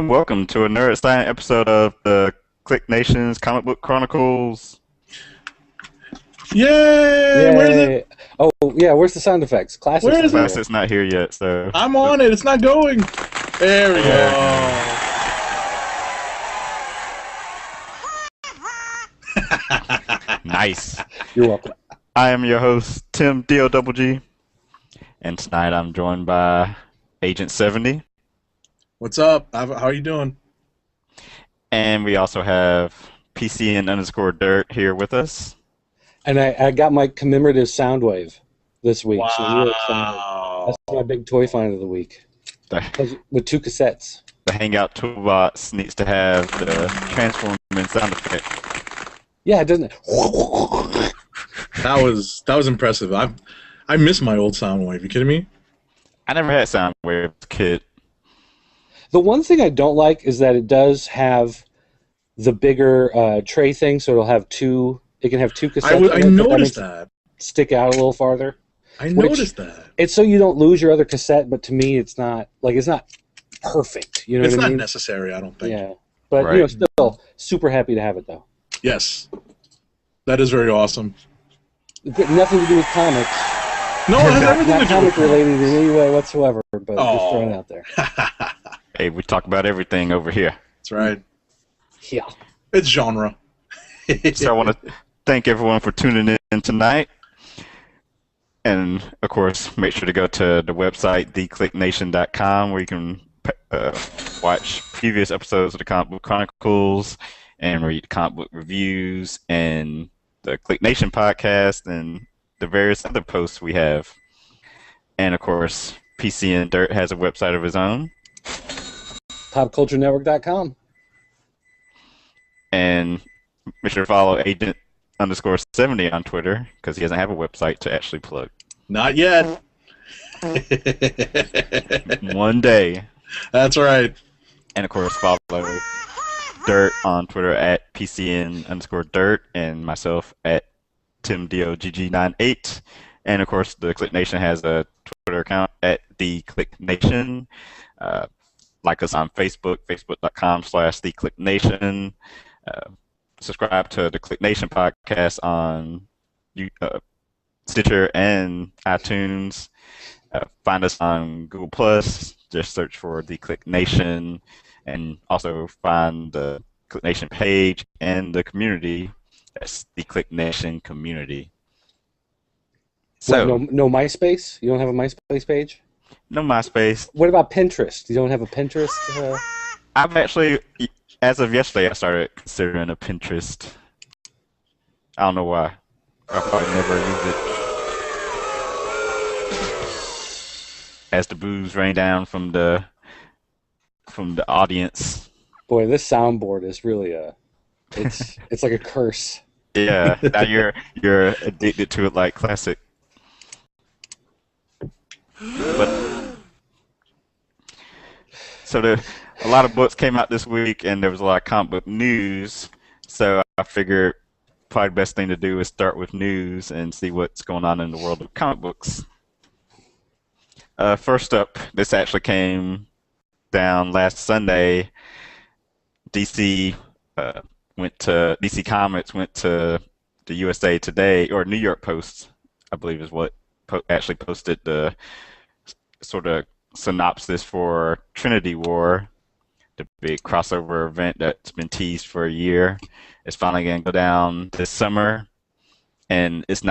And welcome to another exciting episode of the Click Nation's Comic Book Chronicles. Yay! Where's it? Yay! Oh, yeah, where's the sound effects? Classic's Where is it? Classic's not here yet, so... I'm on it. It's not going. There we go. Nice. You're welcome. I am your host, Tim D-O-double-G, and tonight I'm joined by Agent 70. What's up? How are you doing? And we also have PCN_Dirt here with us. And I got my commemorative sound wave this week, so Wow. we're excited. That's my big toy find of the week. With 2 cassettes. The Hangout Toolbox needs to have the transforming sound effect. Yeah, doesn't it? That was impressive. I miss my old sound wave. You kidding me? I never had sound wave as a kid. The one thing I don't like is that it does have the bigger tray thing, so it'll have 2. It can have 2 cassettes. I noticed that. Stick out a little farther. I noticed that. It's so you don't lose your other cassette, but to me, it's not perfect. You know It's what I mean? not necessary, I don't think. Yeah, but Right. still super happy to have it though. Yes. That is very awesome. Nothing to do with comics. No, it has everything Not to do comic with related in any way whatsoever, but just Oh. throwing it out there. Hey, we talk about everything over here. That's right. Yeah. It's genre. So I want to thank everyone for tuning in tonight. And, of course, make sure to go to the website, theclicknation.com, where you can watch previous episodes of the Comic Book Chronicles and read comic book reviews and the Click Nation podcast and the various other posts we have. And, of course, PCN Dirt has a website of his own. PopCultureNetwork.com. And make sure to follow Agent_70 on Twitter, because he doesn't have a website to actually plug. Not yet. One day. That's right. And of course, follow Dirt on Twitter at PCN_Dirt and myself at TimDOGG98. And of course, the Click Nation has a Twitter account at The Click Nation. Like us on Facebook, facebook.com/TheClickNation. Subscribe to the Click Nation podcast on Stitcher and iTunes. Find us on Google Plus. Just search for The Click Nation, and also find the Click Nation page and the community. That's the Click Nation community. So No MySpace? You don't have a MySpace page? no MySpace. What about Pinterest? You don't have a Pinterest? I've actually, as of yesterday, I started considering a Pinterest. I don't know why. I probably never use it. As the boos rain down from the audience. Boy, this soundboard is really it's like a curse. Yeah, now you're addicted to it like classic. But so a lot of books came out this week, and there was a lot of comic book news. So I figured probably the best thing to do is start with news and see what's going on in the world of comic books. First up, this actually came down last Sunday. DC Comics went to the USA Today, or New York Post, I believe is what actually posted the sort of synopsis for Trinity War, the big crossover event that's been teased for a year. It's finally going to go down this summer, and it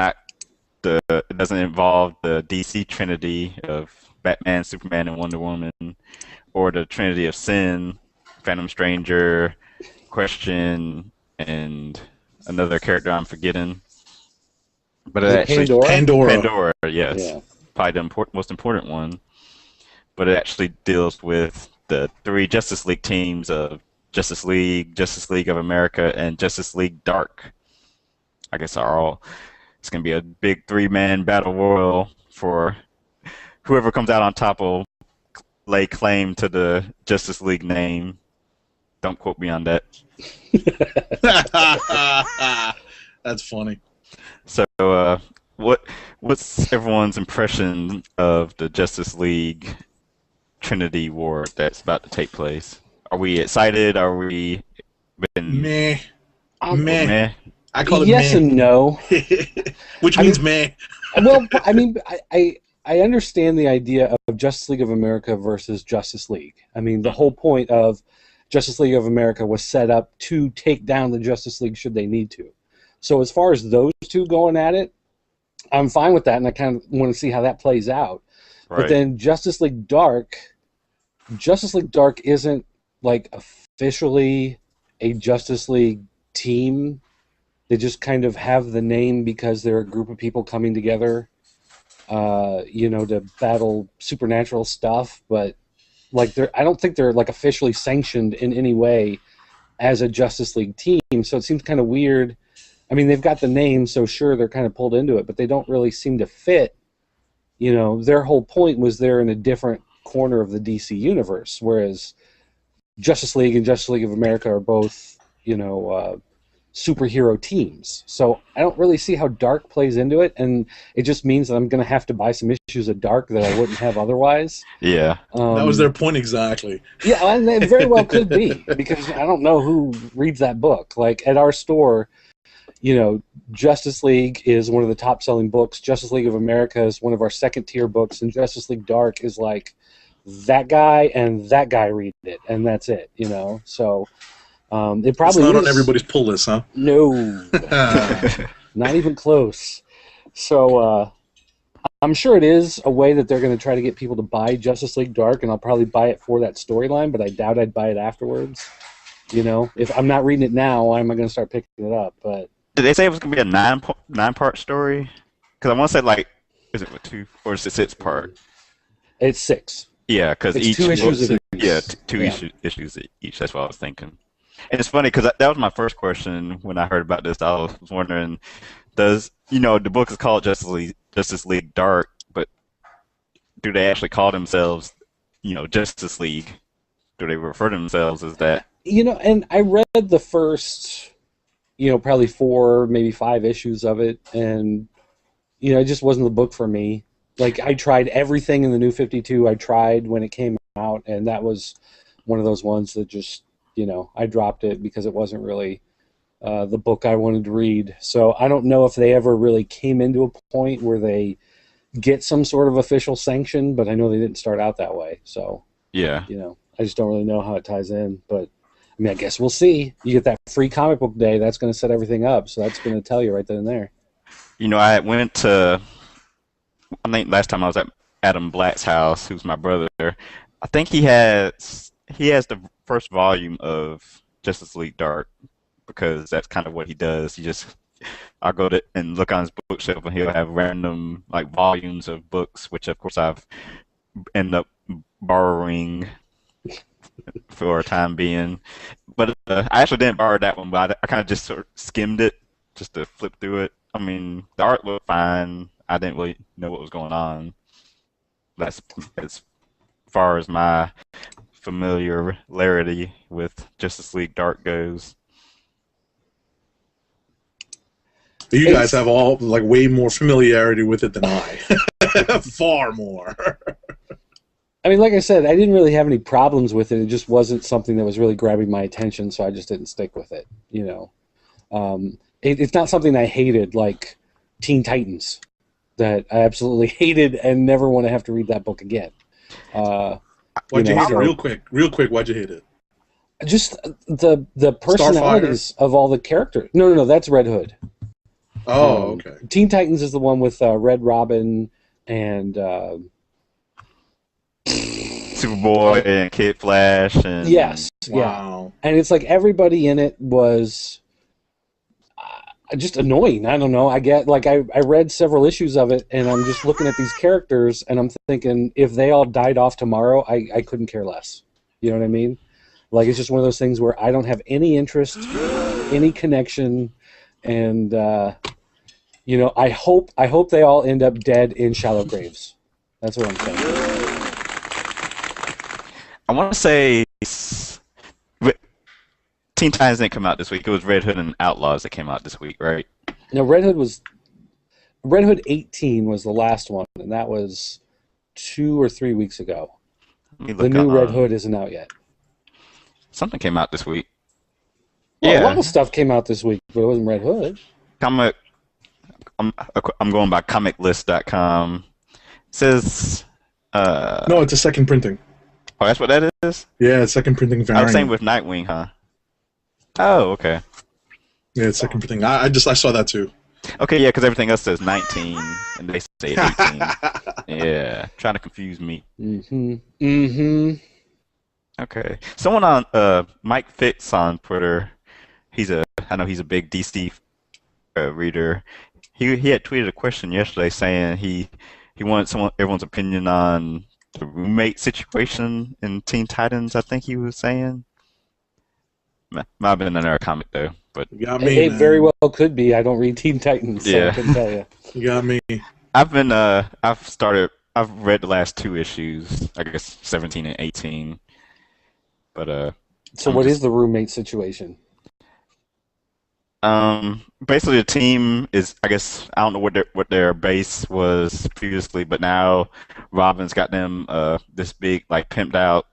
doesn't involve the DC Trinity of Batman, Superman, and Wonder Woman, or the Trinity of Sin, Phantom Stranger, Question, and another character I'm forgetting. But it actually Pandora, yes, Yeah. probably the most important one. But it actually deals with the 3 Justice League teams of Justice League of America, and Justice League Dark. I guess it's going to be a big 3-man battle royal for whoever comes out on top will lay claim to the Justice League name. Don't quote me on that. That's funny. So, what's everyone's impression of the Justice League Trinity War that's about to take place? Are we excited? Are we been Meh, meh. meh? I call it Yes meh, and no. which I means mean, meh. well, I mean, I understand the idea of Justice League of America versus Justice League. I mean, the whole point of Justice League of America was set up to take down the Justice League should they need to. So as far as those two going at it, I'm fine with that, and I kind of want to see how that plays out. But Right. then Justice League Dark isn't like officially a Justice League team. They just kind of have the name because they're a group of people coming together, to battle supernatural stuff. But like, I don't think they're like officially sanctioned in any way as a Justice League team. So it seems kind of weird. I mean, they've got the name, so sure, they're kind of pulled into it, but they don't really seem to fit. Their whole point was they're in a different corner of the DC universe, whereas Justice League and Justice League of America are both, superhero teams. So I don't really see how Dark plays into it, and it just means that I'm going to have to buy some issues of Dark that I wouldn't have otherwise. Yeah. That was their point exactly. Yeah, and it very well could be, because I don't know who reads that book. Like, at our store, Justice League is one of the top-selling books. Justice League of America is one of our second-tier books, and Justice League Dark is like that guy and that guy read it, and that's it. So it probably It's not is on everybody's pull list, huh? no, not even close. So I'm sure it is a way that they're going to try to get people to buy Justice League Dark, and I'll probably buy it for that storyline, but I doubt I'd buy it afterwards. If I'm not reading it now, why am I going to start picking it up? But Did they say it was gonna be a nine part story? Because I want to say like, is it a two or is it 6 part? it's 6. Yeah, because It's each 2 issues book, of yeah, each. two Yeah. issues each. That's what I was thinking. And it's funny because that was my first question when I heard about this. I was wondering, does the book is called Justice League Dark, but do they actually call themselves Justice League? Do they refer to themselves as that? And I read the first, probably 4, maybe 5 issues of it, and it just wasn't the book for me. Like, I tried everything in the New 52. I tried when it came out, and that was one of those ones that just, I dropped it because it wasn't really the book I wanted to read. So I don't know if they ever really came into a point where they get some sort of official sanction, but I know they didn't start out that way. So, Yeah. I just don't really know how it ties in. But, I mean, I guess we'll see. You get that free comic book day. That's going to set everything up. So that's going to tell you right then and there. I went to, I think last time I was at Adam Black's house, who's my brother. I think he has the first volume of Justice League Dark because that's kind of what he does. I'll go to and look on his bookshelf and he'll have random like volumes of books, which of course I've end up borrowing for a time being. But I actually didn't borrow that one, but I kind of just sort of skimmed it just to flip through it. I mean, the art looked fine. I didn't really know what was going on. That's as far as my familiarity with Justice League Dark goes. You guys It's, have all like way more familiarity with it than I. Far more. I mean, like I said, I didn't really have any problems with it. It just wasn't something that was really grabbing my attention, so I just didn't stick with it. It's not something I hated, like Teen Titans, that I absolutely hated and never want to have to read that book again. Why'd you hate it? so Real quick. Why'd you hate it? just the personalities of all the characters. No, that's Red Hood. Oh, okay. Teen Titans is the one with Red Robin and Superboy and Kid Flash and yes, yeah, Wow. and it's like everybody in it was just annoying. I don't know. I get like I read several issues of it, and I'm just looking at these characters, and I'm thinking if they all died off tomorrow, I couldn't care less. You know what I mean? Like, it's just one of those things where I don't have any interest, any connection, and I hope they all end up dead in shallow graves. That's what I'm saying. I want to say Teen Titans didn't come out this week. It was Red Hood and Outlaws that came out this week, right? No, Red Hood 18 was the last one, and that was 2 or 3 weeks ago. Let me The look new Red on. Hood isn't out yet. Something came out this week. Well, a lot of Yeah, stuff came out this week, but it wasn't Red Hood. comic. I'm I'm going by comiclist.com. It says, No, it's a second printing. oh, that's what that is. Yeah, it's second printing Oh, same variant. with Nightwing, huh? Oh, okay. Yeah, it's second printing. I saw that too. Okay, yeah, because everything else says 19 and they say 18. Yeah, trying to confuse me. Mm-hmm. Mm-hmm. Okay, someone on Mike Fix on Twitter. I know he's a big DC reader. He had tweeted a question yesterday saying he wanted everyone's opinion on the roommate situation in Teen Titans. I think he was saying. Might have been another comic though, but You got me, It very man. well could be. I don't read Teen Titans, so I yeah. couldn't tell you. You got me. I've read the last two issues, I guess 17 and 18, but So I'm what is just the roommate situation? basically the team is, I guess, I don't know what their base was previously, but now Robin's got them this big like pimped out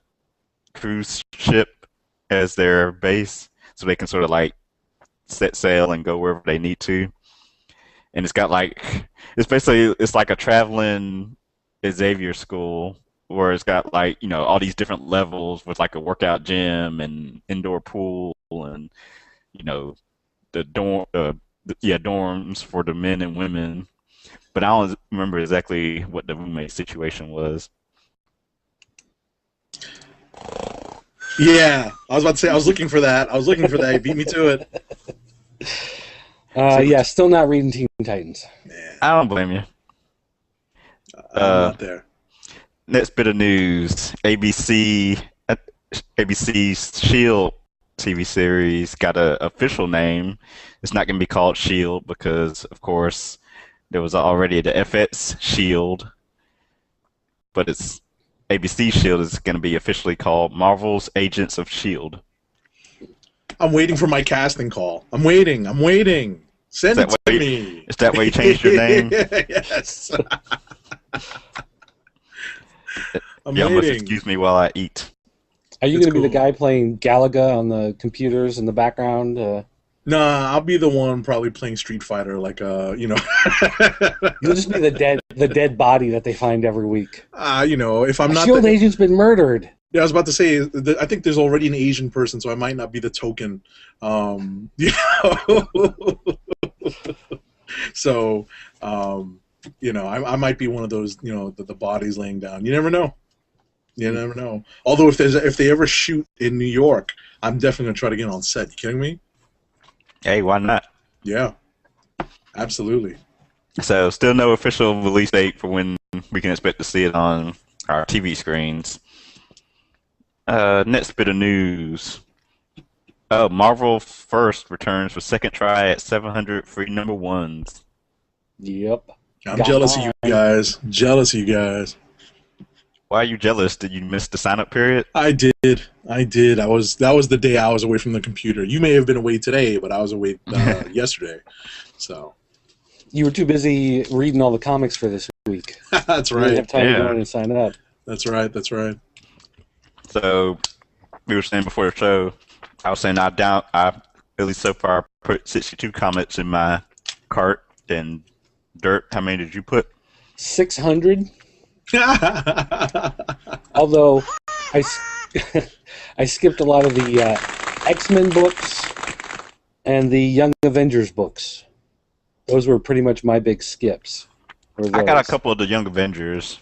cruise ship as their base, so they can sort of like set sail and go wherever they need to. And it's like a traveling Xavier school where it's got like all these different levels with like a workout gym and indoor pool and you know the dorms for the men and women. But I don't remember exactly what the roommate situation was. Yeah, I was about to say I was looking for that. I was looking for that. You beat me to it. So Yeah, still not reading Teen Titans. Yeah, I don't blame you. I'm Uh, not there. Next bit of news: ABC's Shield TV series got an official name. It's not going to be called Shield because, of course, there was already the FX Shield, but it's ABC Shield is going to be officially called Marvel's Agents of Shield. I'm waiting for my casting call. I'm waiting. I'm waiting. Is Send that it why to you, me. is that why you changed your name? Yes. I'm Y'all must waiting. excuse me while I eat. Are you It's going to be the cool. guy playing Galaga on the computers in the background? Nah, I'll be the one probably playing Street Fighter, like You'll just be the dead body that they find every week. if I'm A not Shield agent's been murdered. yeah, I was about to say, I think there's already an Asian person, so I might not be the token. You know, so I might be one of those, the bodies laying down. You never know. You never know. Although if they ever shoot in New York, I'm definitely gonna try to get on set. You kidding me? Hey, why not? Yeah, absolutely. So, still no official release date for when we can expect to see it on our TV screens. Next bit of news. Marvel First returns for second try at 700 free number ones. Yep. I'm Got jealous of you mine. guys. Jealous of you guys. Why are you jealous? Did you miss the sign up period? I did. I did. That was the day I was away from the computer. You may have been away today, but I was away yesterday. So You were too busy reading all the comics for this week. that's You didn't have right. time to go Yeah. in and sign up. That's right. That's right. So, we were saying before the show, I was saying at least so far, put 62 comics in my cart. And Dirt, how many did you put? 600. Although I skipped a lot of the X-Men books and the Young Avengers books. Those were pretty much my big skips. I got a couple of the Young Avengers,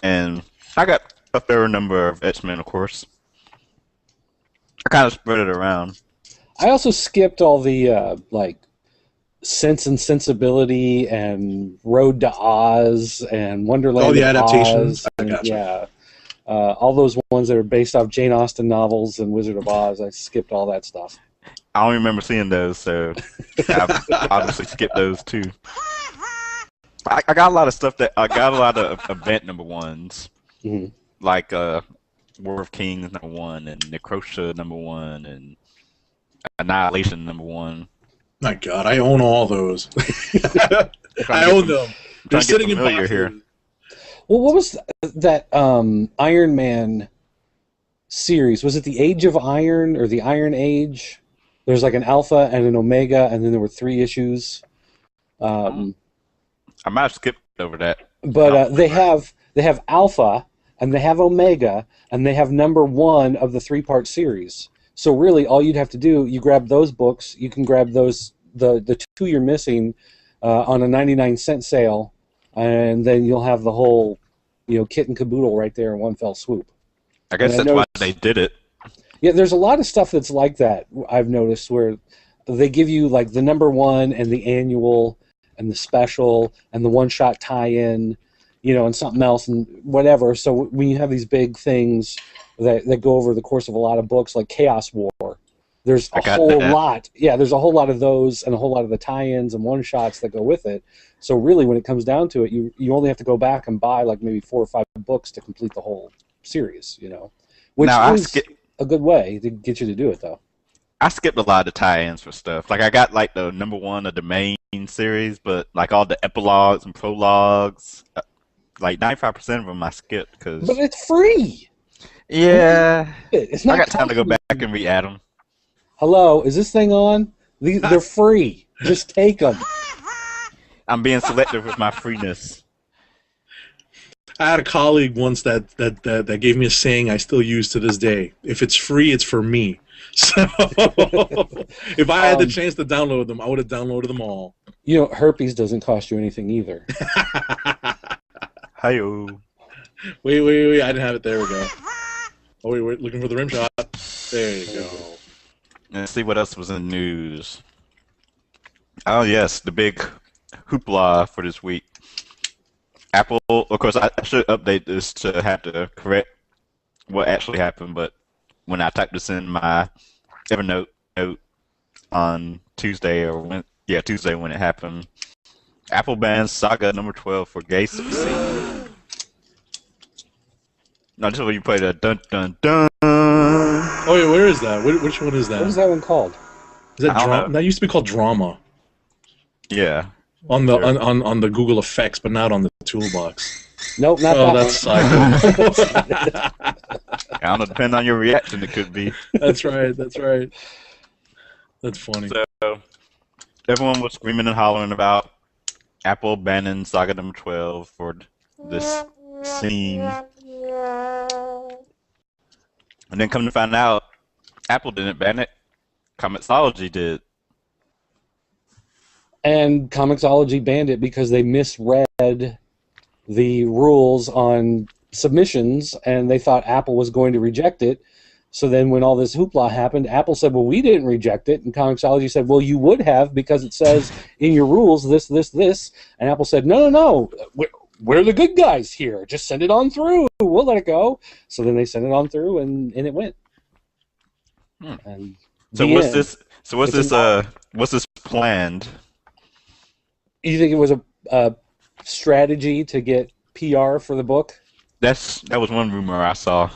and I got a fair number of X-Men, of course. I kind of spread it around. I also skipped all the Sense and Sensibility and Road to Oz and Wonderland All the of adaptations. Oz. I And, gotcha. yeah, all those ones that are based off Jane Austen novels and Wizard of Oz. I skipped all that stuff. I don't remember seeing those, so I've obviously skipped those too. I got a lot of stuff I got a lot of event number ones, Mhm. like War of Kings number one, and Necrosha number one, and Annihilation number one. My God, I own all those. Trying I to get own them. They're trying to get sitting in familiar boxes. here. Well, what was that Iron Man series. Was it the Age of Iron or the Iron Age? There's like an Alpha and an Omega, and then there were 3 issues. I might have skipped over that. I But don't remember. they have Alpha and they have Omega and they have number 1 of the 3-part series. So really, all you'd have to do, you grab those books. You can grab those the 2 you're missing on a 99-cent sale, and then you'll have the whole, kit and caboodle right there in one fell swoop. I And guess I that's why noticed, they did it. yeah, there's a lot of stuff that's like that. I've noticed where they give you like the number 1 and the annual and the special and the one-shot tie-in, and something else and whatever. So when you have these big things that go over the course of a lot of books, like Chaos War, there's I a got whole that. lot. Yeah, there's a whole lot of those and a whole lot of the tie-ins and one-shots that go with it. So really, when it comes down to it, you only have to go back and buy like maybe 4 or 5 books to complete the whole series, which Now is a good way to get you to do it, though. I skipped a lot of the tie-ins for stuff. Like I got like the number 1 of the main series, but like all the epilogues and prologues, like 95% of them I skipped But because it's free. I mean, yeah, it's I not got time to go costing back you. and re-add them. Hello, is this thing on? They're free. Just take them. I'm being selective with my freeness. I had a colleague once that gave me a saying I still use to this day. If it's free, it's for me. So if I had the Um, chance to download them, I would have downloaded them all. herpes doesn't cost you anything either. Hi-yo. Wait, I didn't have it. There we go. Oh, wait, we're looking for the rim shot. There you go. Let's see what else was in the news. Oh yes, the big hoopla for this week. Apple, of course, I should update this to have to correct what actually happened, but when I typed this in my Evernote note on Tuesday Tuesday when it happened, Apple bans Saga number 12 for gay scene. No, this is where you play the dun dun dun. Oh, wait, where is that? Which one is What was that? that one called? Is that I don't drama? know. That used to be called drama Yeah, on the sure. on the Google effects, but not on the toolbox. Nope, not Oh, that that's one. psycho. I don't know, depending on your reaction, it could be. That's right. That's right. That's funny. So everyone was screaming and hollering about Apple banning Saga number 12 for this scene. And then come to find out, Apple didn't ban it. Comixology did. And Comixology banned it because they misread the rules on submissions, and they thought Apple was going to reject it. So then when all this hoopla happened, Apple said, well, we didn't reject it. And Comixology said, well, you would have, because it says in your rules this, this, this. And Apple said, no. We're the good guys here. Just send it on through. We'll let it go. So then they sent it on through, and it went. Hmm. And So the what's end. this? So what's It's this? a What's this planned? You think it was a strategy to get PR for the book? That was one rumor I saw.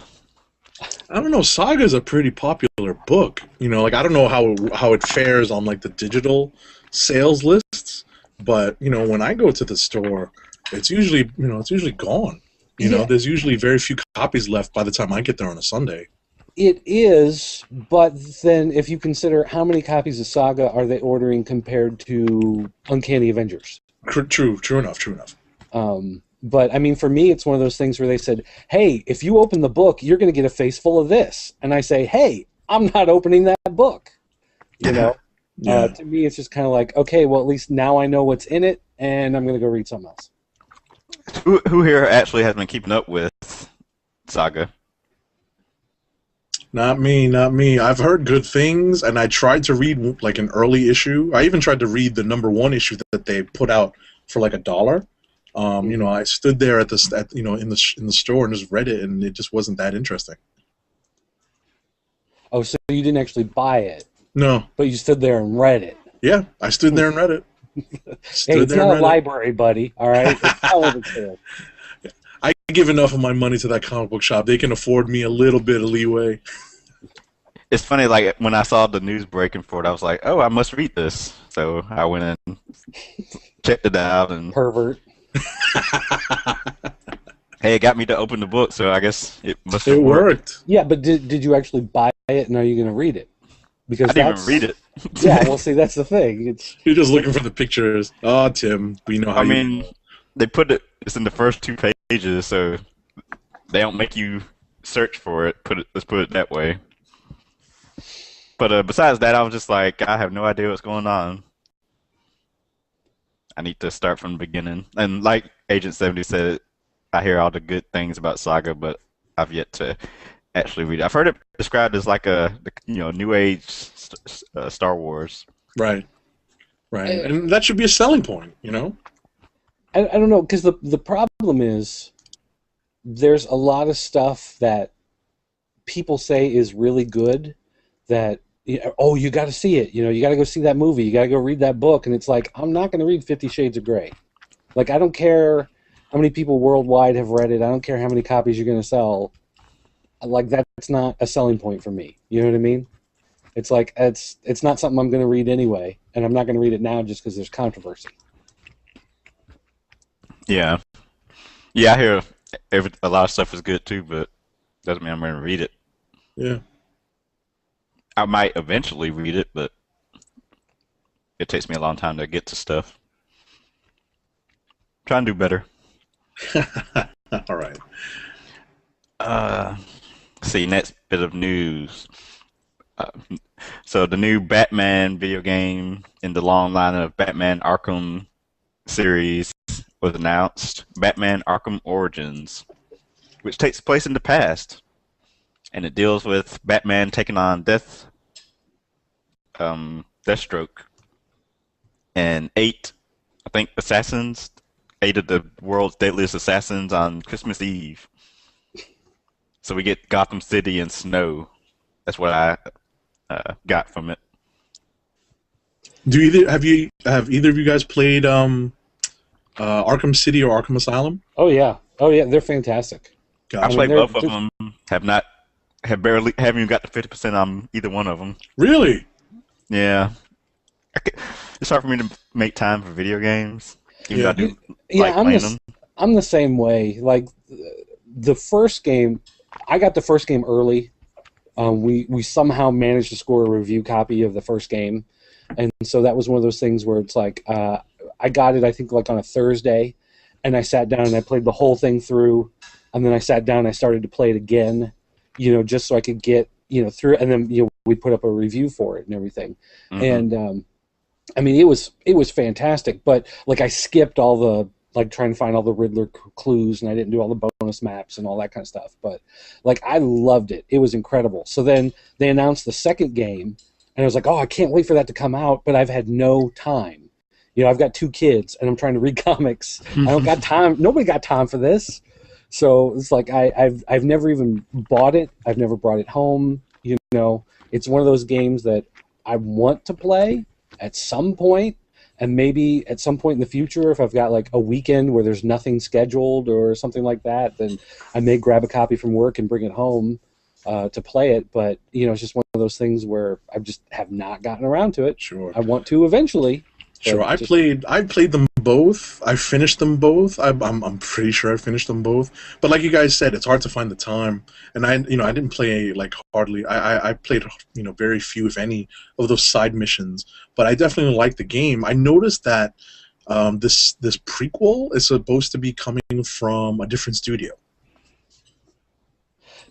I don't know. Saga's a pretty popular book. Like I don't know how it fares on like the digital sales lists, but when I go to the store, it's usually gone. Yeah, There's usually very few copies left by the time I get there on a Sunday. it is, but then if you consider how many copies of Saga are they ordering compared to Uncanny Avengers? True enough. But I mean, for me, it's one of those things where they said, hey, if you open the book, you're going to get a face full of this. And I say, hey, I'm not opening that book. Yeah. To me, it's just kind of like, okay, well, at least now I know what's in it, and I'm going to go read something else. Who here actually has been keeping up with Saga? Not me. I've heard good things, and I tried to read like an early issue. I even tried to read the number 1 issue that they put out for like $1. I stood there at in the store and just read it, and it just wasn't that interesting. Oh, so you didn't actually buy it, No. but you stood there and read it. Yeah, I stood there and read it. Hey, Stood it's there and not a read it. library, buddy, all right? It's television sale. I give enough of my money to that comic book shop. They can afford me a little bit of leeway. It's funny, like when I saw the news breaking for it, I was like, "Oh, I must read this." So I went and checked it out, and Pervert. Hey, it got me to open the book, so I guess it must It have worked. worked. Yeah, but did you actually buy it, and are you going to read it? I Because didn't even read that's it. yeah. Well, see, that's the thing. It's You're just looking for the pictures. Oh, Tim, we know how I you mean, roll. they put it's in the first two pages, so they don't make you search for it. Let's put it that way. But besides that, I was just like, I have no idea what's going on. I need to start from the beginning. And like Agent 70 said, I hear all the good things about Saga, but I've yet to actually read it. I've heard it described as like new age Star Wars. Right, right, I, and that should be a selling point. You know. I don't know, because the problem is there's a lot of stuff that people say is really good that oh, you got to see it, you got to go see that movie, you got to go read that book, and it's like, I'm not going to read 50 Shades of Grey. Like, I don't care how many people worldwide have read it, I don't care how many copies you're going to sell. Like, that's not a selling point for me, you know what I mean? It's like, it's not something I'm going to read anyway, and I'm not going to read it now just because there's controversy. Yeah, yeah, I hear a lot of stuff is good too, but doesn't mean I'm going to read it. Yeah. I might eventually read it, but it takes me a long time to get to stuff. Try and do better. All right. Uh, see, next bit of news. Uh, so the new Batman video game in the long line of Batman Arkham series was announced. Batman Arkham Origins, which takes place in the past, and it deals with Batman taking on Deathstroke, and I think, assassins, eight of the world's deadliest assassins on Christmas Eve. So we get Gotham City and snow. That's what I got from it. Do have either of you guys played Arkham City or Arkham Asylum? Oh yeah, they're fantastic. I I mean, Gotcha. played they're both of them. Haven't even got to 50% on either one of them. Really? Yeah, it's hard for me to make time for video games, even though I Yeah. do yeah, like playing them. I'm the same way. Like, the first game, I got the first game early. We somehow managed to score a review copy of the first game, and so that was one of those things where it's like, I got it, I think, like on a Thursday, and I sat down and I played the whole thing through, and then I sat down and I started to play it again, just so I could get through, and then we put up a review for it and everything, Hmm. and I mean, it was fantastic, but like, I skipped all the, like, trying to find all the Riddler clues, and I didn't do all the bonus maps and all that kind of stuff. But like, I loved it. It was incredible. So then they announced the second game, and I was like, oh, I can't wait for that to come out. But I've had no time. I've got two kids, and I'm trying to read comics. I don't got time. Nobody got time for this. So it's like, I've never even bought it. I've never brought it home. It's one of those games that I want to play at some point, and maybe at some point in the future, if I've got like a weekend where there's nothing scheduled or something like that, then I may grab a copy from work and bring it home to play it. But it's just one of those things where I just have not gotten around to it. Sure. I want to eventually. Sure. But just I played them both. I finished them both. I'm pretty sure I finished them both. But like you guys said, it's hard to find the time. And I didn't play like hardly. I played very few, if any, of those side missions. But I definitely liked the game. I noticed that this prequel is supposed to be coming from a different studio.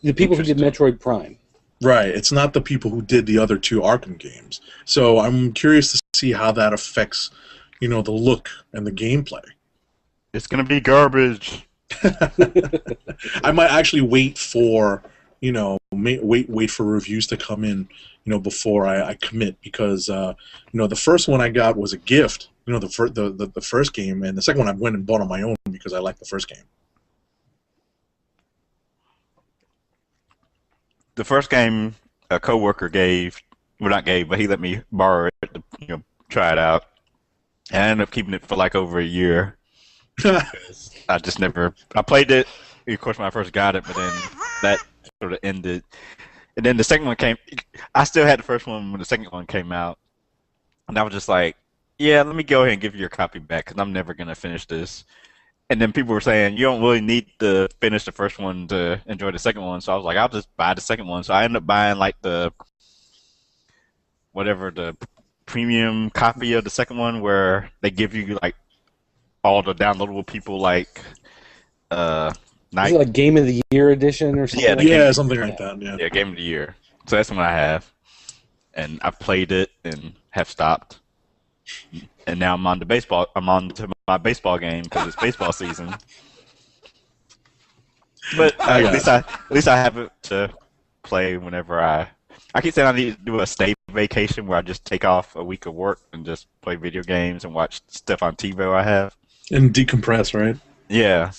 the people who did Interesting. Metroid Prime. Right. It's not the people who did the other two Arkham games. So I'm curious to see how that affects, the look and the gameplay. It's gonna be garbage. I might actually wait for, wait for reviews to come in, before I commit, because, the first one I got was a gift, the first game, and the second one I went and bought on my own because I liked the first game. The first game a coworker well, not gave, but he let me borrow it to try it out. And I ended up keeping it for like over a year. I just never. I played it, of course, when I first got it, but then that sort of ended. And then the second one came. I still had the first one when the second one came out, and I was just like, "Yeah, let me go ahead and give you your copy back, because I'm never gonna finish this." And then people were saying you don't really need to finish the first one to enjoy the second one. So I was like, I'll just buy the second one. So I ended up buying like the whatever the premium copy of the second one where they give you like all the downloadable people like uh Is it night like Game of the Year edition or something yeah the like game Yeah, something like that? that. Yeah. yeah game of the year. So that's the one I have, and I played it and have stopped. And now I'm on the baseball. I'm on to my baseball game because it's baseball season. But I got it. at least I have it to play whenever I keep saying I need to do a stay vacation where I just take off a week of work and just play video games and watch stuff on TiVo I have. And decompress, right? Yeah.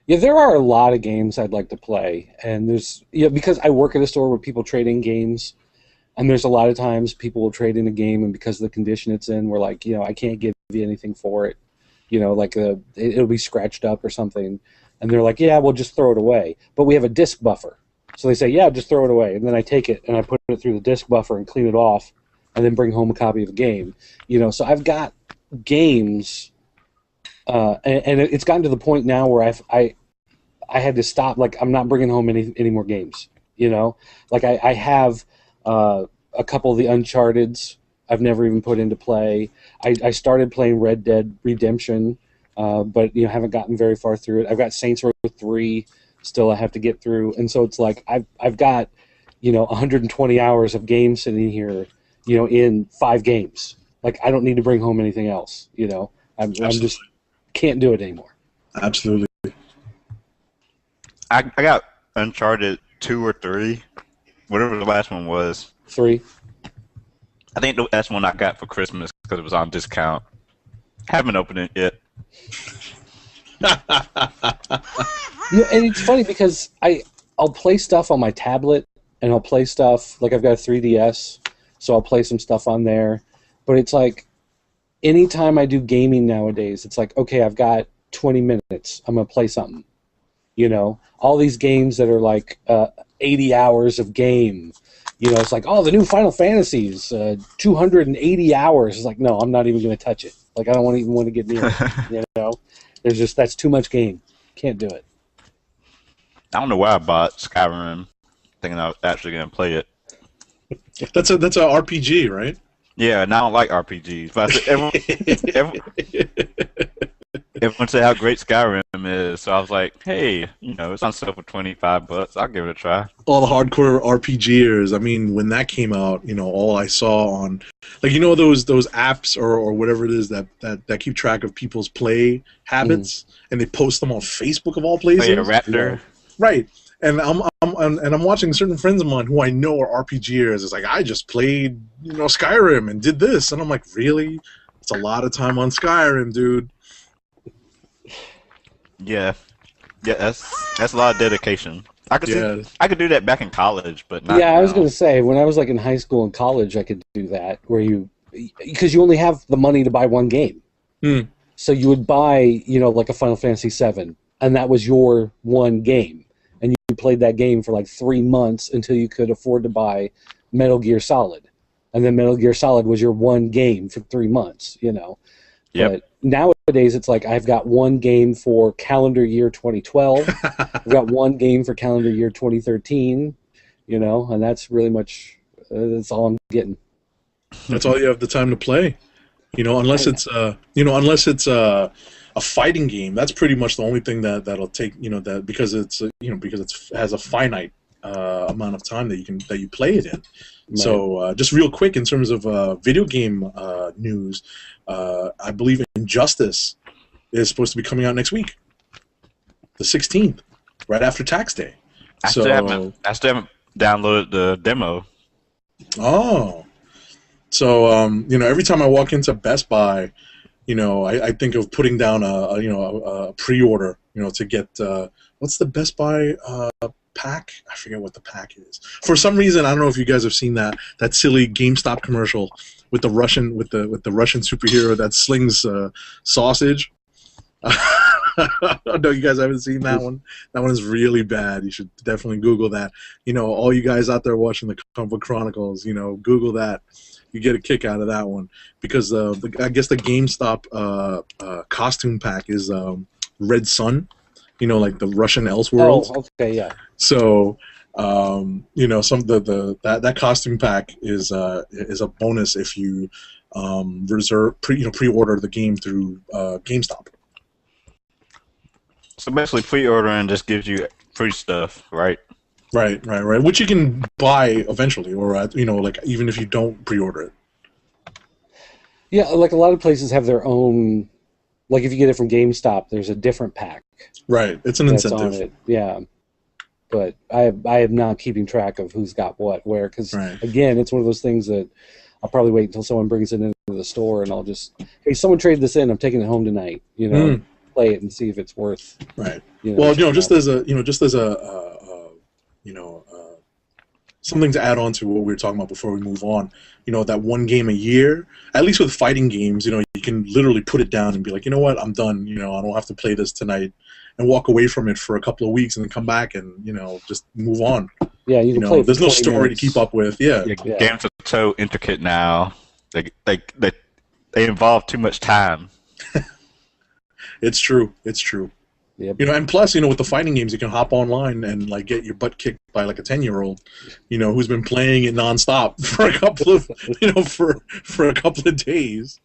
Yeah, there are a lot of games I'd like to play, and there's because I work at a store where people trade in games, and there's a lot of times people will trade in a game, and because of the condition it's in, we're like, I can't give you anything for it, like it'll be scratched up or something, and they're like, yeah, we'll just throw it away, but we have a disc buffer, so they say, yeah, just throw it away, and then I take it and I put it through the disc buffer and clean it off, and then bring home a copy of a game, so I've got games. And it's gotten to the point now where I had to stop. Like, I'm not bringing home any more games. Like I have a couple of the Uncharted's I've never even put into play. I started playing Red Dead Redemption, but haven't gotten very far through it. I've got Saints Row 3 still I have to get through, and so it's like I've got 120 hours of games sitting here, in 5 games. Like, I don't need to bring home anything else. I'm just can't do it anymore. Absolutely. I got Uncharted 2 or 3, whatever the last one was. 3. I think that's one I got for Christmas because it was on discount. Haven't opened it yet. And it's funny because I'll play stuff on my tablet, and I'll play stuff like I've got a 3DS, so I'll play some stuff on there. But it's like anytime I do gaming nowadays, it's like, okay, I've got 20 minutes. I'm gonna play something. All these games that are like 80 hours of game. It's like, oh, the new Final Fantasies, 280 hours. It's like, no, I'm not even going to touch it. Like, I don't even want to get near it. That's too much game. Can't do it. I don't know why I bought Skyrim, thinking I was actually going to play it. That's a RPG, right? Yeah, and I don't like RPGs. But everyone said how great Skyrim is, so I was like, hey, it's on sale for $25. I'll give it a try. All the hardcore RPGers. I mean, when that came out, all I saw on, like, those apps or whatever it is that keep track of people's play habits, and they post them on Facebook of all places. Oh, yeah, Raptor. Right. And I'm watching certain friends of mine who I know are RPGers. It's like, I just played Skyrim and did this, and I'm like, really? It's a lot of time on Skyrim, dude. Yeah, that's a lot of dedication. I could do that back in college, but not Yeah, now. I was going to say, when I was like in high school and college, I could do that, because you only have the money to buy one game. So you would buy, like a Final Fantasy VII, and that was your one game. And you played that game for like 3 months until you could afford to buy Metal Gear Solid. And then Metal Gear Solid was your one game for 3 months, Yep. But nowadays, it's like I've got one game for calendar year 2012. I've got one game for calendar year 2013, and that's really much, that's all I'm getting. That's all you have the time to play. Unless it's a fighting game. That's pretty much the only thing that'll take, that because it's because it has a finite amount of time that you play it in. Right. So just real quick in terms of video game news, I believe Injustice is supposed to be coming out next week, the 16th, right after Tax Day. I still haven't downloaded the demo. Oh, so every time I walk into Best Buy, I think of putting down a pre-order, to get what's the Best Buy pack? I forget what the pack is. For some reason, I don't know if you guys have seen that silly GameStop commercial with the Russian with the Russian superhero that slings sausage. No, you guys haven't seen that one. That one is really bad. You should definitely Google that. All you guys out there watching the Comic Book Chronicles, Google that. You get a kick out of that one because I guess the GameStop costume pack is Red Sun. Like the Russian Elseworlds. Oh, okay, yeah. So, that costume pack is a bonus if you pre-order the game through GameStop. So basically, pre-ordering just gives you free stuff, right? Right. Which you can buy eventually, or even if you don't pre-order it. Yeah, like a lot of places have their own. Like if you get it from GameStop, there's a different pack. Right, it's an incentive. On it. Yeah, but I am not keeping track of who's got what where because again, it's one of those things that I'll probably wait until someone brings it into the store and I'll just, hey, someone traded this in. I'm taking it home tonight. Play it and see if it's worth. Right. Well, just as a something to add on to what we were talking about before we move on. That one game a year, at least with fighting games, you can literally put it down and be like, you know what, I'm done. I don't have to play this tonight, and walk away from it for a couple of weeks and then come back and just move on. Yeah, you can play. There's no story to keep up with. Yeah. Games are so intricate now. They involve too much time. It's true. Yep. And plus, with the fighting games, you can hop online and get your butt kicked by a 10-year-old, who's been playing it nonstop for a couple of, for a couple of days.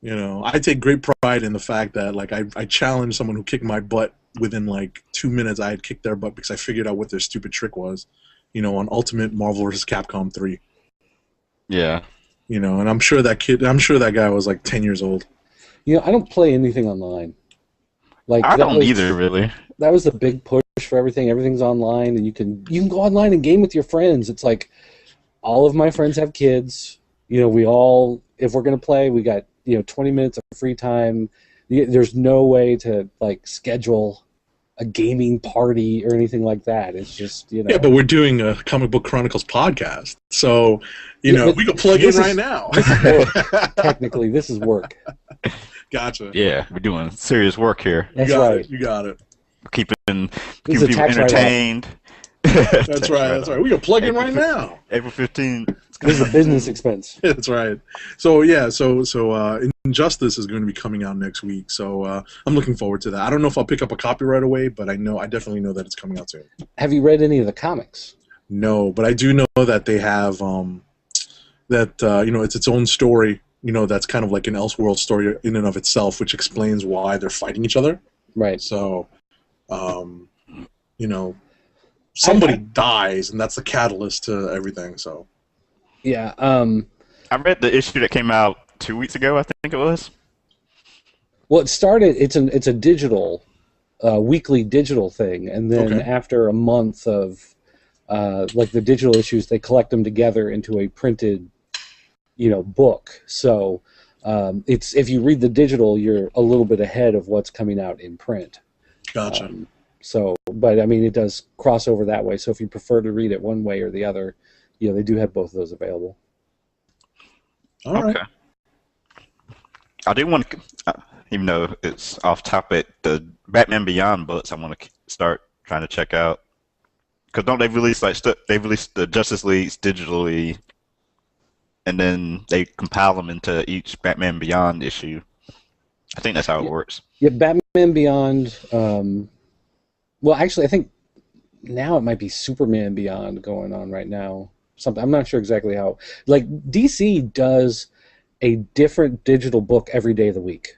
I take great pride in the fact that I challenged someone who kicked my butt within 2 minutes. I had kicked their butt because I figured out what their stupid trick was, on Ultimate Marvel vs. Capcom 3. Yeah. And I'm sure that guy was 10 years old. I don't play anything online. I don't either, really. That was the big push for everything. Everything's online, and you can go online and game with your friends. It's like all of my friends have kids. We all, if we're gonna play, we got 20 minutes of free time. There's no way to schedule a gaming party or anything like that. It's just Yeah, but we're doing a Comic Book Chronicles podcast, so we can plug in right now. This is work. Technically, this is work. Gotcha. Yeah, we're doing serious work here. That's right. You got it. Keeping people entertained. That's right. We can plug in right now. April 15th. This is a business expense. That's right. So yeah, so Injustice is going to be coming out next week. So I'm looking forward to that. I don't know if I'll pick up a copy right away, but I definitely know that it's coming out soon. Have you read any of the comics? No, but I do know that they have it's its own story. That's kind of like an Elseworld story in and of itself, which explains why they're fighting each other. Right. So, somebody dies, and that's the catalyst to everything. So. Yeah. I read the issue that came out 2 weeks ago, I think it was. Well, it started. It's a digital, weekly digital thing, and then after a month of the digital issues, they collect them together into a printed book. So it's, if you read the digital, you're a little bit ahead of what's coming out in print. Gotcha. But I mean, it does cross over that way. So if you prefer to read it one way or the other, they do have both of those available. All right. Okay. I do want to, even though it's off topic, the Batman Beyond books I want to start trying to check out. Because don't they release they release the Justice Leagues digitally, and then they compile them into each Batman Beyond issue. I think that's how it works. Yeah, Batman Beyond. Well, actually, I think now it might be Superman Beyond going on right now. I'm not sure exactly how. DC does a different digital book every day of the week.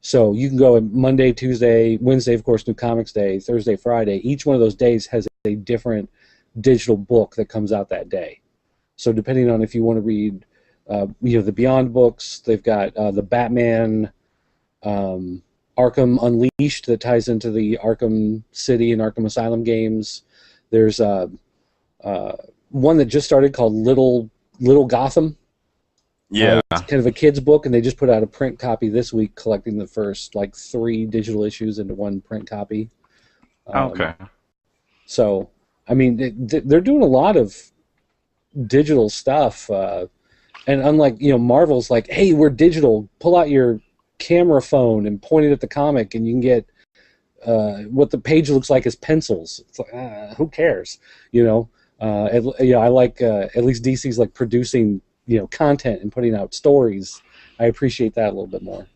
So you can go Monday, Tuesday, Wednesday, of course, New Comics Day, Thursday, Friday. Each one of those days has a different digital book that comes out that day. So depending on if you want to read, the Beyond books, they've got the Batman, Arkham Unleashed that ties into the Arkham City and Arkham Asylum games. There's one that just started called Little Gotham. Yeah. It's kind of a kid's book, and they just put out a print copy this week, collecting the first 3 digital issues into one print copy. Okay. So, I mean, they're doing a lot of digital stuff, and unlike Marvel's like, hey, we're digital, pull out your camera phone and point it at the comic, and you can get what the page looks like as pencils. It's like, who cares, you know? I like at least DC's like producing, you know, content and putting out stories. I appreciate that a little bit more.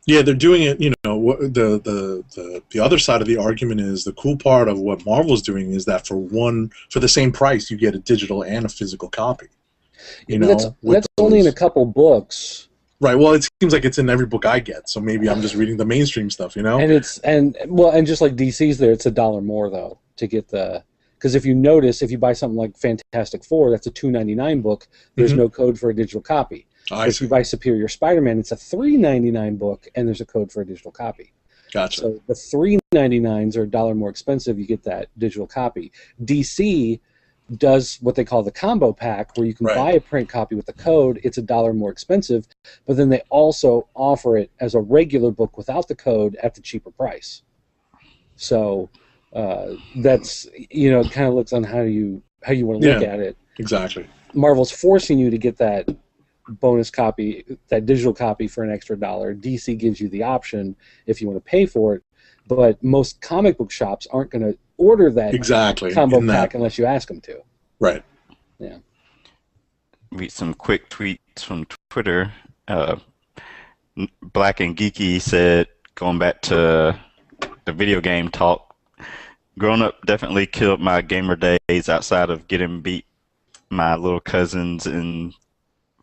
Yeah, they're doing it. You know, the other side of the argument is the cool part of what Marvel's doing is that for the same price you get a digital and a physical copy. You know, that's only in a couple books. Right. Well, it seems like it's in every book I get, so maybe I'm just reading the mainstream stuff. You know, and just like DC's there, it's $1 more though to get the. Because if you notice, if you buy something like Fantastic Four, that's a $2.99 book. There's no code for a digital copy. If you buy Superior Spider-Man, it's a $3.99 book, and there's a code for a digital copy. Gotcha. So the $3.99s are $1 more expensive. You get that digital copy. DC does what they call the combo pack, where you can buy a print copy with the code. It's $1 more expensive, but then they also offer it as a regular book without the code at the cheaper price. So that's, you know, it kind of looks on how you want to look at it. Exactly. Marvel's forcing you to get that bonus copy, that digital copy for an extra $1. DC gives you the option if you want to pay for it, but most comic book shops aren't going to order that combo pack unless you ask them to. Right. Yeah. Read some quick tweets from Twitter. Black and Geeky said, going back to the video game talk, growing up definitely killed my gamer days outside of getting beat my little cousins in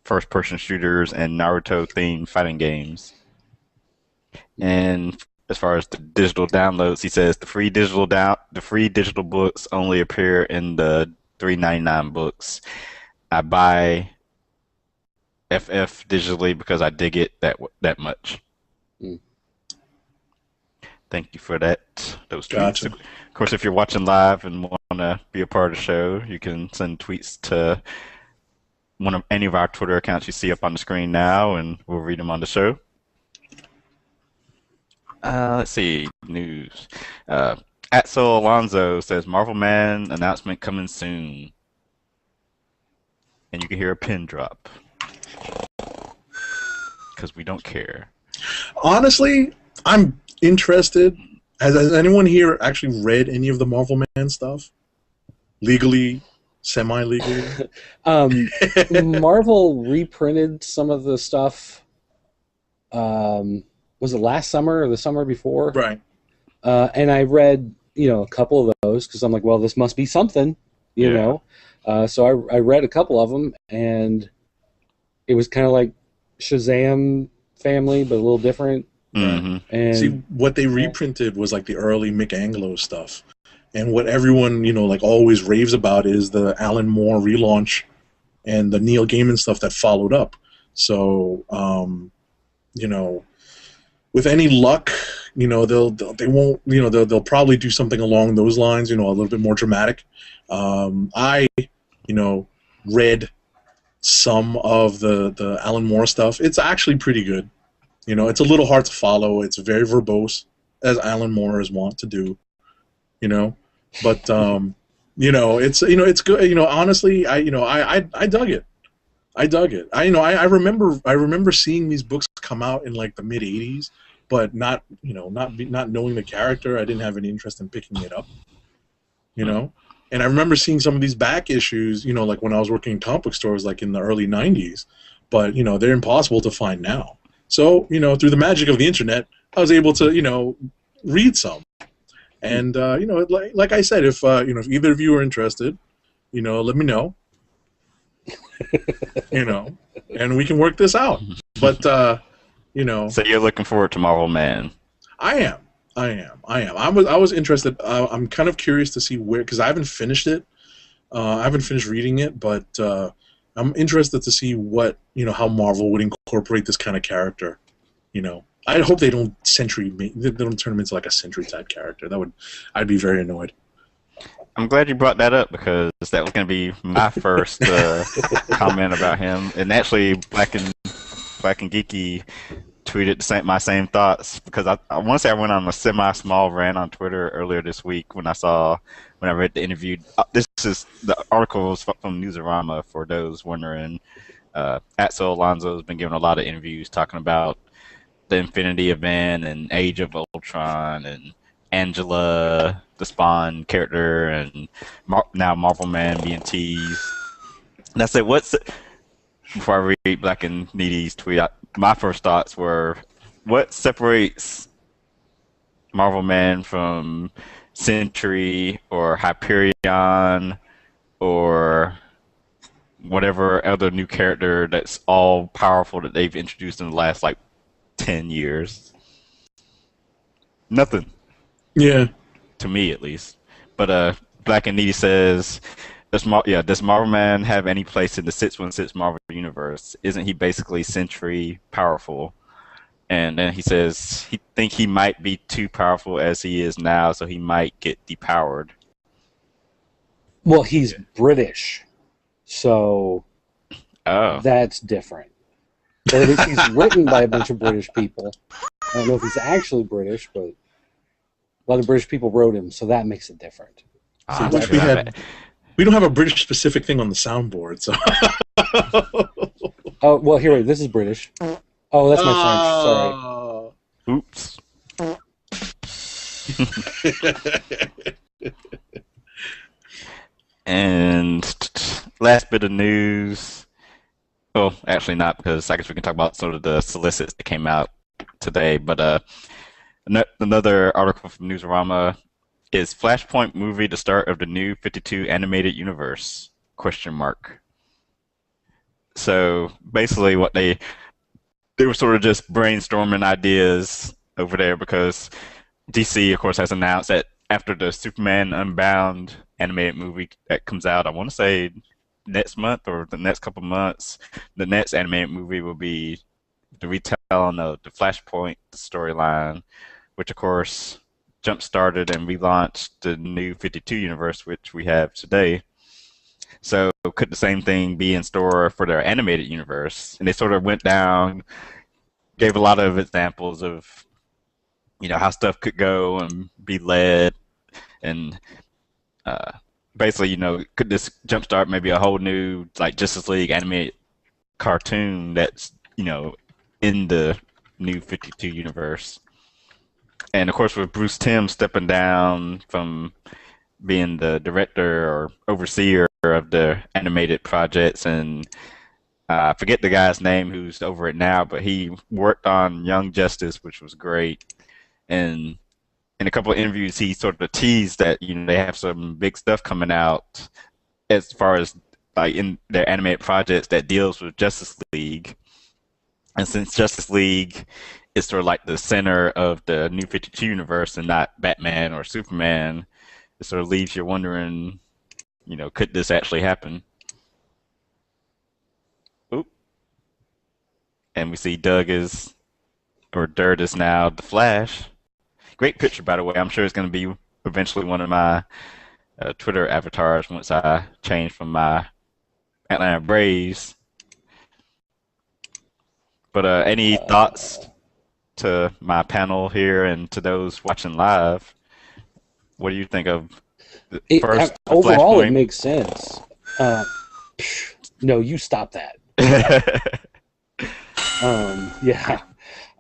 first-person shooters and Naruto-themed fighting games. And as far as the digital downloads, he says the free digital books only appear in the $3.99 books. I buy FF digitally because I dig it that much. Thank you for those tweets. Gotcha. Of course, if you're watching live and want to be a part of the show, you can send tweets to any of our Twitter accounts you see up on the screen now, and we'll read them on the show. Let's see, news. Axel Alonso says Marvelman announcement coming soon, and you can hear a pin drop because we don't care. Honestly, I'm interested. Has anyone here actually read any of the Marvelman stuff? Legally, semi-legally? Marvel reprinted some of the stuff. Was it last summer or the summer before? Right. And I read, you know, a couple of those because I'm like, well, this must be something, you know. So I read a couple of them, and it was kind of like Shazam family, but a little different. Mm-hmm. And see, what they reprinted was like the early Mick Anglo stuff, and what everyone, you know, like always raves about is the Alan Moore relaunch and the Neil Gaiman stuff that followed up. So, you know, with any luck, you know, they'll probably do something along those lines, you know, a little bit more dramatic. I, you know, read some of the Alan Moore stuff. It's actually pretty good. You know, it's a little hard to follow. It's very verbose, as Alan Moore is wont to do. You know, but you know, it's good. You know, honestly, I dug it. I dug it. I remember seeing these books come out in like the mid '80s, but not knowing the character. I didn't have any interest in picking it up. You know, and I remember seeing some of these back issues. You know, like when I was working in comic book stores, like in the early like but you know, they're impossible to find now. So, you know, through the magic of the internet, I was able to, you know, read some. And, you know, like I said, if either of you are interested, you know, let me know. You know, and we can work this out. But, you know. So you're looking forward to Marvelman? I am. I was interested. I'm kind of curious to see where, because I haven't finished it. I haven't finished reading it, but I'm interested to see what, you know, how Marvel would incorporate this kind of character. You know, I hope they don't turn him into like a Sentry type character. I'd be very annoyed. I'm glad you brought that up because that was going to be my first comment about him. And actually, Black and Geeky tweeted my same thoughts because I want to say I went on a semi-small rant on Twitter earlier this week when I read the interview. The article was from Newsarama for those wondering. Axel Alonso has been giving a lot of interviews talking about the Infinity Event and Age of Ultron and Angela, the Spawn character, and now Marvelman being teased. And I said, before I read Black and Needy's tweet, my first thoughts were, what separates Marvelman from Sentry or Hyperion or whatever other new character that's all powerful that they've introduced in the last like 10 years? Nothing, Yeah. to me at least. But Black and Needy says, does Marvel Man have any place in the 616 Marvel universe? Isn't he basically Sentry powerful? And then he says he might be too powerful as he is now, so he might get depowered. Well, he's British, so Oh, that's different. Or at least he's written by a bunch of British people. I don't know if he's actually British, but a lot of British people wrote him, so that makes it different. I wish we don't have a British specific thing on the soundboard, so. Oh, well, here, wait, this is British. Oh, that's my French, sorry. Oops. And last bit of news. Well, actually not, because I guess we can talk about sort of the solicits that came out today. But another article from Newsarama is Flashpoint movie the start of the new 52 animated universe? Question mark. So basically, what they were sort of just brainstorming ideas over there because DC, of course, has announced that after the Superman Unbound animated movie that comes out, I want to say next month or the next couple months, the next animated movie will be the retelling of the Flashpoint storyline, which of course jump-started and relaunched the new 52 universe, which we have today. So could the same thing be in store for their animated universe? And they sort of went down, gave a lot of examples of, how stuff could go and be led, and basically, could this jumpstart maybe a whole new like Justice League animated cartoon that's, in the new 52 universe? And of course, with Bruce Timm stepping down from being the director or overseer of the animated projects, and I forget the guy's name who's over it now, but he worked on Young Justice, which was great. And in a couple of interviews, he sort of teased that they have some big stuff coming out as far as like in their animated projects that deals with Justice League. And since Justice League is sort of like the center of the New 52 universe and not Batman or Superman, it sort of leaves you wondering, could this actually happen? Oop. And we see Dirt is now the Flash. Great picture, by the way. I'm sure it's going to be eventually one of my Twitter avatars once I change from my Atlanta Braves. But any thoughts to my panel here and to those watching live? What do you think of first? Overall, Flashpoint? it makes sense. No, you stop that. Yeah.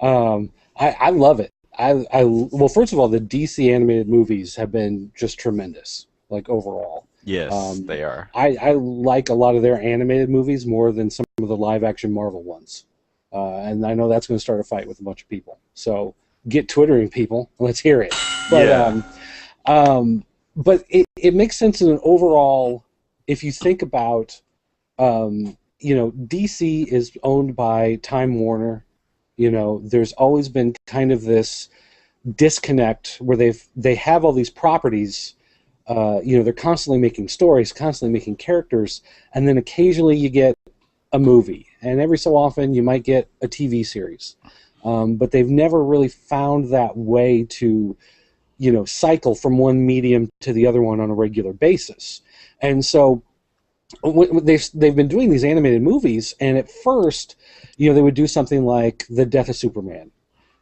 I love it. Well, first of all, the DC animated movies have been just tremendous, like overall. Yes, they are. I like a lot of their animated movies more than some of the live-action Marvel ones. And I know that's going to start a fight with a bunch of people. So get Twittering, people. Let's hear it. But, Yeah. But it makes sense in an overall, if you think about, DC is owned by Time Warner. There's always been kind of this disconnect where they have all these properties. They're constantly making stories, constantly making characters, and then occasionally you get a movie, and every so often you might get a TV series. But they've never really found that way to, cycle from one medium to the other one on a regular basis. And so they've been doing these animated movies, and at first, they would do something like The Death of Superman.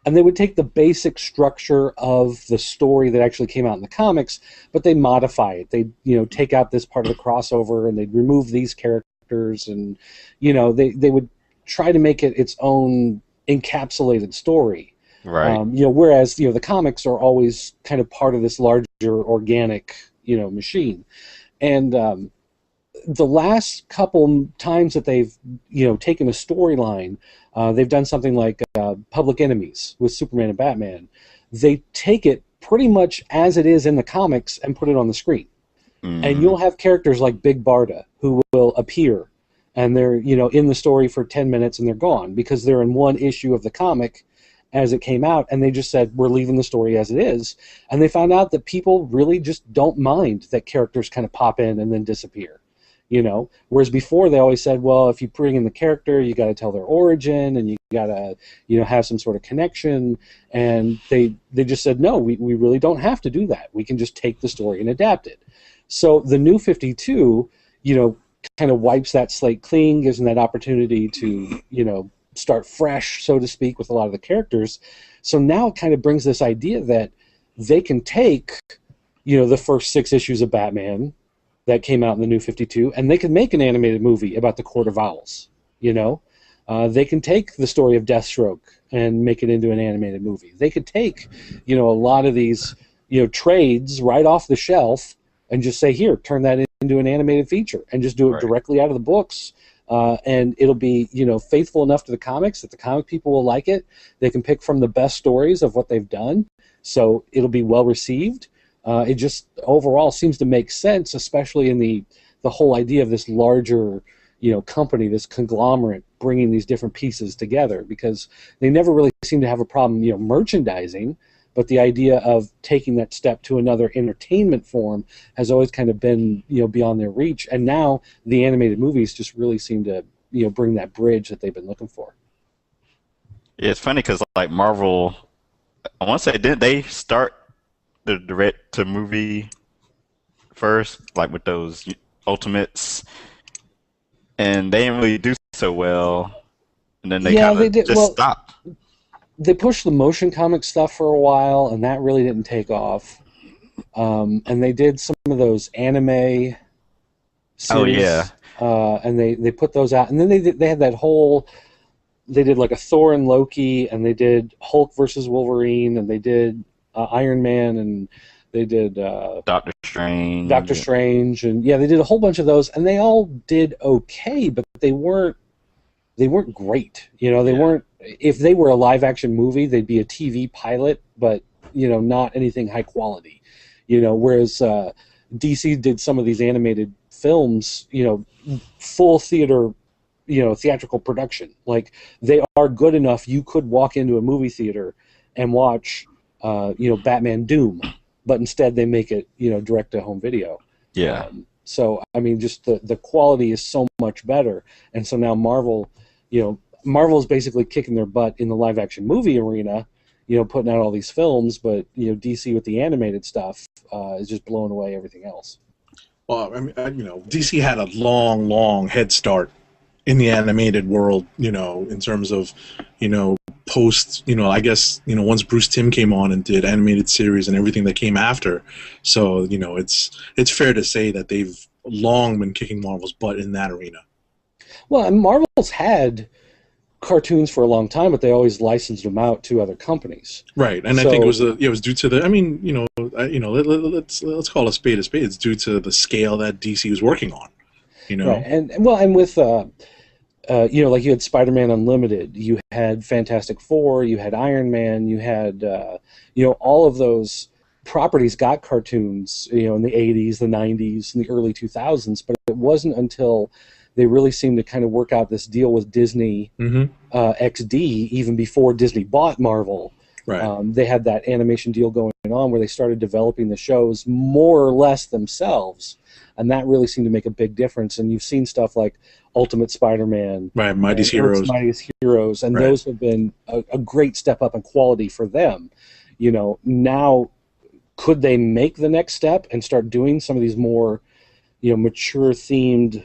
And they would take the basic structure of the story that actually came out in the comics, but they modify it. They, take out this part of the crossover, and they'd remove these characters characters, and they would try to make it its own encapsulated story. Right. Whereas the comics are always kind of part of this larger organic machine. And the last couple times that they've taken a storyline, they've done something like Public Enemies with Superman and Batman. They take it pretty much as it is in the comics and put it on the screen. And Hmm. you'll have characters like Big Barda who will appear, and they're in the story for 10 minutes and they're gone because they're in one issue of the comic as it came out, and they just said we're leaving the story as it is. And they found out that people really just don't mind that characters kind of pop in and then disappear. Whereas before they always said, well, if you bring in the character, you got to tell their origin and you got to have some sort of connection. And they just said, no, we really don't have to do that. We can just take the story and adapt it. So the new 52 kind of wipes that slate clean, gives them that opportunity to start fresh, so to speak, with a lot of the characters. So now it kind of brings this idea that they can take the first 6 issues of Batman that came out in the New 52, and they can make an animated movie about the Court of Owls. They can take the story of Deathstroke and make it into an animated movie. They could take a lot of these trades right off the shelf and just say, here, turn that into an animated feature, and just do it Right. directly out of the books. And it'll be faithful enough to the comics that the comic people will like it. They can pick from the best stories of what they've done, so it'll be well received. It just overall seems to make sense, especially in the whole idea of this larger company, this conglomerate bringing these different pieces together, because they never really seem to have a problem merchandising, but the idea of taking that step to another entertainment form has always kind of been beyond their reach. And now the animated movies just really seem to bring that bridge that they've been looking for. Yeah, it's funny because like Marvel, I want to say, didn't they start the direct to movie first, like with those Ultimates, and they didn't really do so well, and then they Yeah, kind they of did. just Well, stopped. they pushed the motion comic stuff for a while, and that really didn't take off. And they did some of those anime Oh yeah, series, and they put those out. And then they had that whole, they did like a Thor and Loki, and they did Hulk versus Wolverine, and they did Iron Man, and they did Doctor Strange. Doctor Strange, and yeah, they did a whole bunch of those, and they all did okay, but they weren't great. They Yeah, weren't. If they were a live action movie, they'd be a TV pilot, but not anything high quality. Whereas DC did some of these animated films, full theater, theatrical production. Like, they are good enough. You could walk into a movie theater and watch, Batman Doom, but instead they make it, direct to home video. yeah, So I mean, just the quality is so much better, and so now Marvel is basically kicking their butt in the live action movie arena, putting out all these films, but DC with the animated stuff is just blowing away everything else. Well, I mean, DC had a long, long head start in the animated world, in terms of, post, I guess, once Bruce Timm came on and did animated series and everything that came after. So, it's fair to say that they've long been kicking Marvel's butt in that arena. Well, and Marvel's had cartoons for a long time, but they always licensed them out to other companies. Right, and I think it was due to the. I mean, let's call a spade a spade. It's due to the scale that DC was working on. Right, and with like you had Spider-Man Unlimited, you had Fantastic Four, you had Iron Man, you had all of those properties got cartoons, in the 80s, the 90s, and the early 2000s, but it wasn't until they really seemed to kind of work out this deal with Disney XD, even before Disney bought Marvel. Right. They had that animation deal going on where they started developing the shows more or less themselves, and that really seemed to make a big difference. And you've seen stuff like Ultimate Spider-Man, Right, Mighty's and Earth's Heroes. Mightiest Heroes, and Right. those have been a great step up in quality for them. Now could they make the next step and start doing some of these more, mature themed,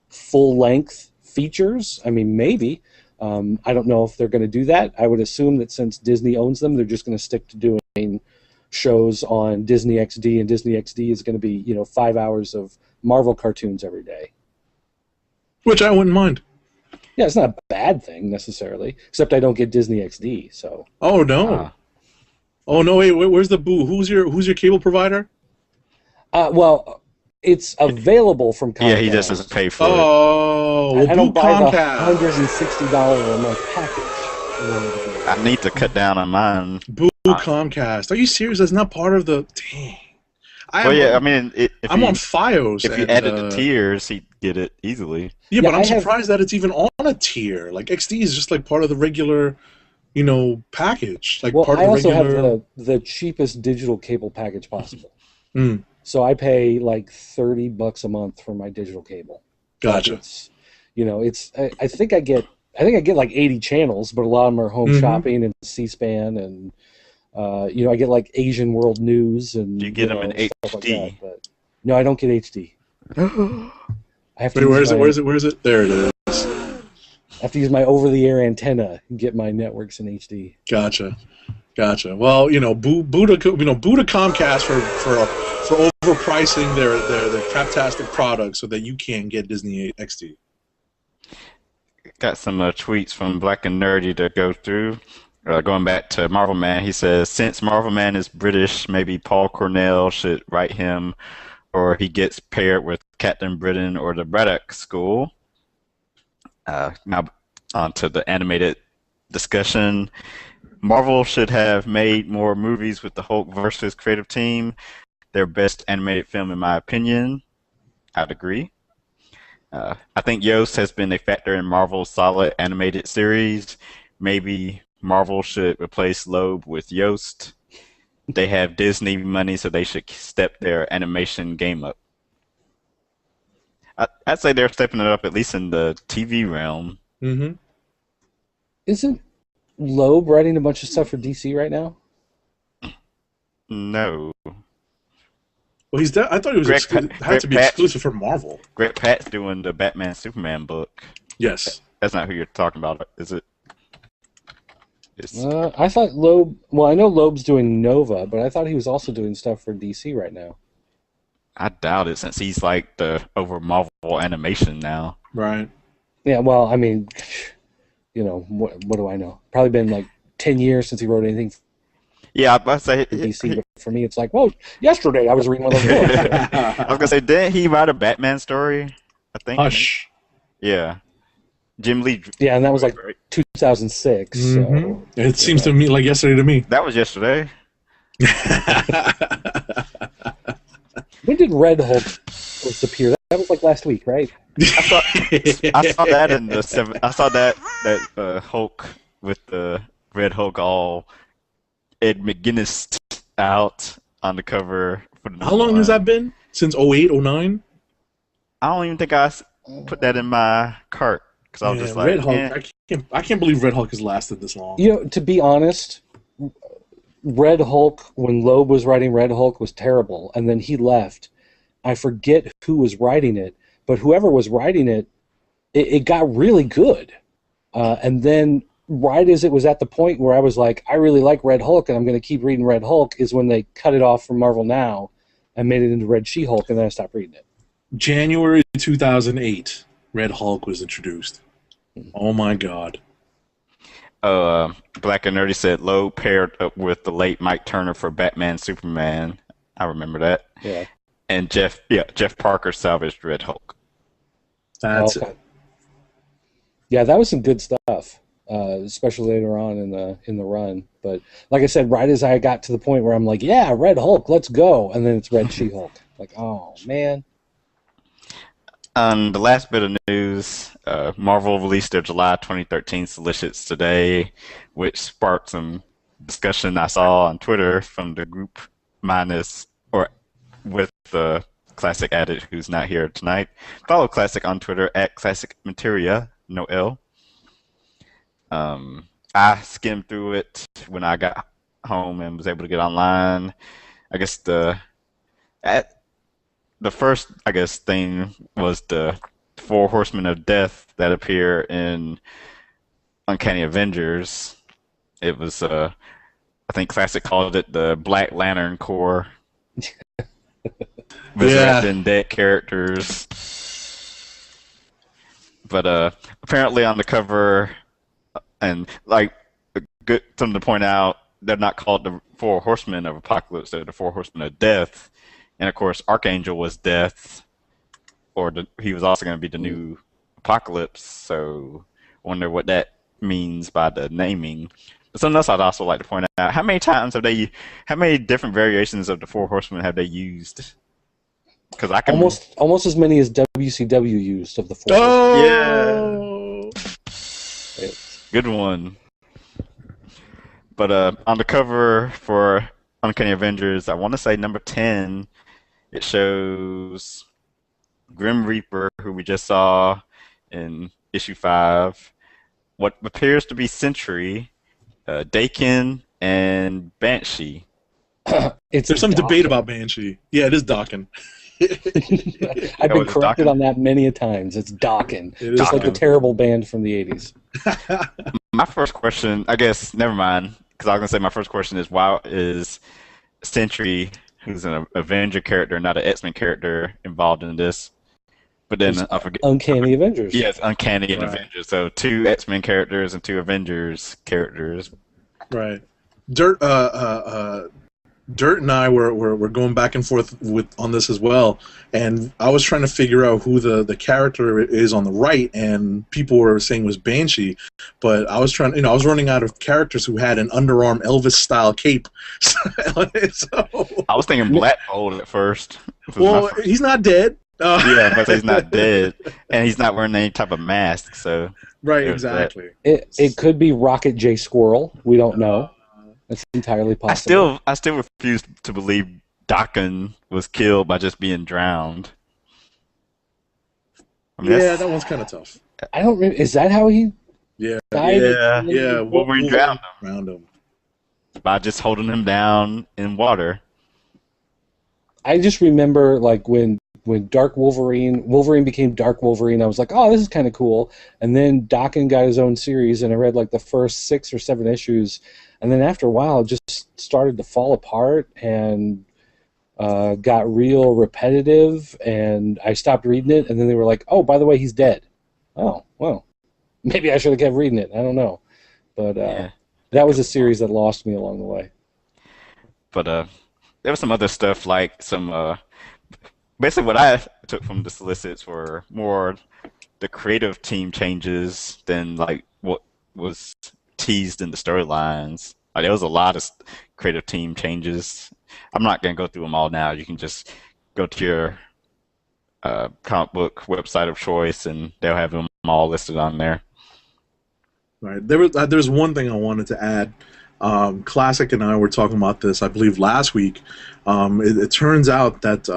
full length features? I mean, maybe. I don't know if they're going to do that. I would assume that since Disney owns them, they're just going to stick to doing shows on Disney XD, and Disney XD is going to be 5 hours of Marvel cartoons every day. Which I wouldn't mind. Yeah, it's not a bad thing necessarily, except I don't get Disney XD. So, Oh no. Ah, Oh no. Wait. Where's the boo? Who's your cable provider? well, it's available from yeah, he just doesn't Comcast. pay for it. Oh well, I boo don't buy the Comcast. $160 a month package in order to get I need to cut down on mine. Boo Uh, Comcast. Are you serious? That's not part of the. Dang. I well, am. yeah, I mean, I'm on FiOS, if he and added the tiers, he'd get it easily. yeah, Yeah, but I'm surprised that it's even on a tier. Like XD is just like part of the regular, package. Like well, part of I the also have regular. the cheapest digital cable package possible. Mm, So I pay like $30 a month for my digital cable. Like gotcha. it's, it's I think I get like 80 channels, but a lot of them are home Mm-hmm. shopping and C-SPAN, and I get like Asian World News Do you and get them in stuff like that. HD? But no, I don't get HD. I have to Wait, use where is it? my Where is it? Where is it? There it is. I have to use my over-the-air antenna and get my networks in HD. Gotcha. Gotcha. Well, boo to Comcast for overpricing their craptastic products so that you can't get Disney XD. Got some tweets from Black and Nerdy to go through. Going back to Marvelman, he says, since Marvelman is British, maybe Paul Cornell should write him, or he gets paired with Captain Britain or the Braddock School. Now, on to the animated discussion. Marvel should have made more movies with the Hulk versus creative team. Their best animated film, in my opinion. I'd agree. I think Yoast has been a factor in Marvel's solid animated series. Maybe Marvel should replace Loeb with Yoast. They have Disney money, so they should step their animation game up. I'd say they're stepping it up at least in the TV realm. Mm-hmm. Isn't Loeb writing a bunch of stuff for DC right now? No, Well, I thought it was had to be exclusive for Marvel. Greg Pat's doing the Batman Superman book. Yes. That's not who you're talking about, is it? It's I thought Loeb. Well, I know Loeb's doing Nova, but I thought he was also doing stuff for DC right now. I doubt it since he's like the over Marvel animation now. Right. Yeah, well, I mean, what do I know? Probably been like 10 years since he wrote anything Yeah, I was say for DC, but for me, it's like, well, yesterday I was reading one of those books. I was gonna say, didn't he write a Batman story? I think. Hush. Yeah, Jim Lee. Yeah, and that was like Right. 2006. Mm-hmm. So It seems to me like yesterday to me. That was yesterday. when did Red Hulk first appear? That was like last week, right? I saw that in the seven. I saw that Hulk with the Red Hulk all Ed McGuinness out on the cover for the How long has that been? Since 08, 09? I don't even think put that in my cart because I was just like, Red Hulk. eh. I can't believe Red Hulk has lasted this long. To be honest, Red Hulk, when Loeb was writing Red Hulk, was terrible, and then he left. I forget who was writing it, but whoever was writing it, it got really good. And then, right as it was at the point where I was like, I really like Red Hulk, and I'm going to keep reading Red Hulk, is when they cut it off from Marvel Now and made it into Red She-Hulk, and then I stopped reading it. January 2008, Red Hulk was introduced. Oh my God. Black and Nerdy said Lowe paired up with the late Mike Turner for Batman Superman. I remember that. Yeah. And Jeff Parker salvaged Red Hulk. That's Okay. it. Yeah, that was some good stuff, especially later on in the run. But like I said, right as I got to the point where I'm like, yeah, Red Hulk, let's go, and then it's Red She-Hulk. Like, oh man. The last bit of news, Marvel released their July 2013 solicits today, which sparked some discussion I saw on Twitter from the group with the Classic Addict, who's not here tonight. Follow Classic on Twitter at Classic Materia, no L. I skimmed through it when I got home and was able to get online. I guess the first thing was the Four Horsemen of Death that appear in Uncanny Avengers. It was I think Classic called it the Black Lantern Corps. Resurrecting dead characters. But apparently on the cover, and like good something to point out, they're not called the Four Horsemen of Apocalypse; they're the Four Horsemen of Death. And of course, Archangel was Death, or he was also going to be the new Apocalypse. So, I wonder what that means by the naming. But something else I'd also like to point out: how many different variations of the Four Horsemen have they used? Because I can, Almost as many as WCW used of the four. yeah, Oh, good one. But on the cover for Uncanny Avengers, I want to say number 10, it shows Grim Reaper, who we just saw in issue 5, what appears to be Sentry, Dakin, and Banshee. It's there's some debate Dokken. about Banshee. Yeah, it is Dokken. I've Oh, been it's corrected Dokken? on that many a times. It's Dokken, It is just like the Dokken. terrible band from the '80s. My first question, I guess, never mind, because I was going to say my first question is why is Sentry, who's an Avenger character, not an X-Men character, involved in this? But then There's I forget. Uncanny Avengers. Yeah, it's Uncanny and Right. Avengers. So two X-Men characters and two Avengers characters. Right. Dirt. Dirt and I were going back and forth with on this as well, and I was trying to figure out who the character is on the right, and people were saying was Banshee, but I was trying, I was running out of characters who had an underarm Elvis style cape. So, I was thinking Black Bolt at first. This was my well, first- he's not dead. Yeah, but he's not dead, and he's not wearing any type of mask. So Right, there's that. exactly. It could be Rocket J Squirrel. We don't know. That's entirely possible. I still refuse to believe Dakin was killed by just being drowned. I mean, Yeah, that one's kind of tough. I don't. Is that how he Yeah, died? yeah. Wolverine drowned him Around him. by just holding him down in water. I just remember like when Dark Wolverine became Dark Wolverine. I was like, oh, this is kind of cool. And then Dakin got his own series, and I read like the first 6 or 7 issues, and then after a while, it just started to fall apart and got real repetitive. And I stopped reading it, and then they were like, oh, by the way, he's dead. Oh, well, maybe I should have kept reading it. I don't know, but Yeah. that was a series that lost me along the way. But there was some other stuff like some basically what I took from the solicits were more the creative team changes than like what was teased in the storylines. Like there was a lot of creative team changes. I'm not gonna go through them all now. You can just go to your comic book website of choice, and they'll have them all listed on there. Right. There's one thing I wanted to add. Classic and I were talking about this, I believe, last week. It turns out that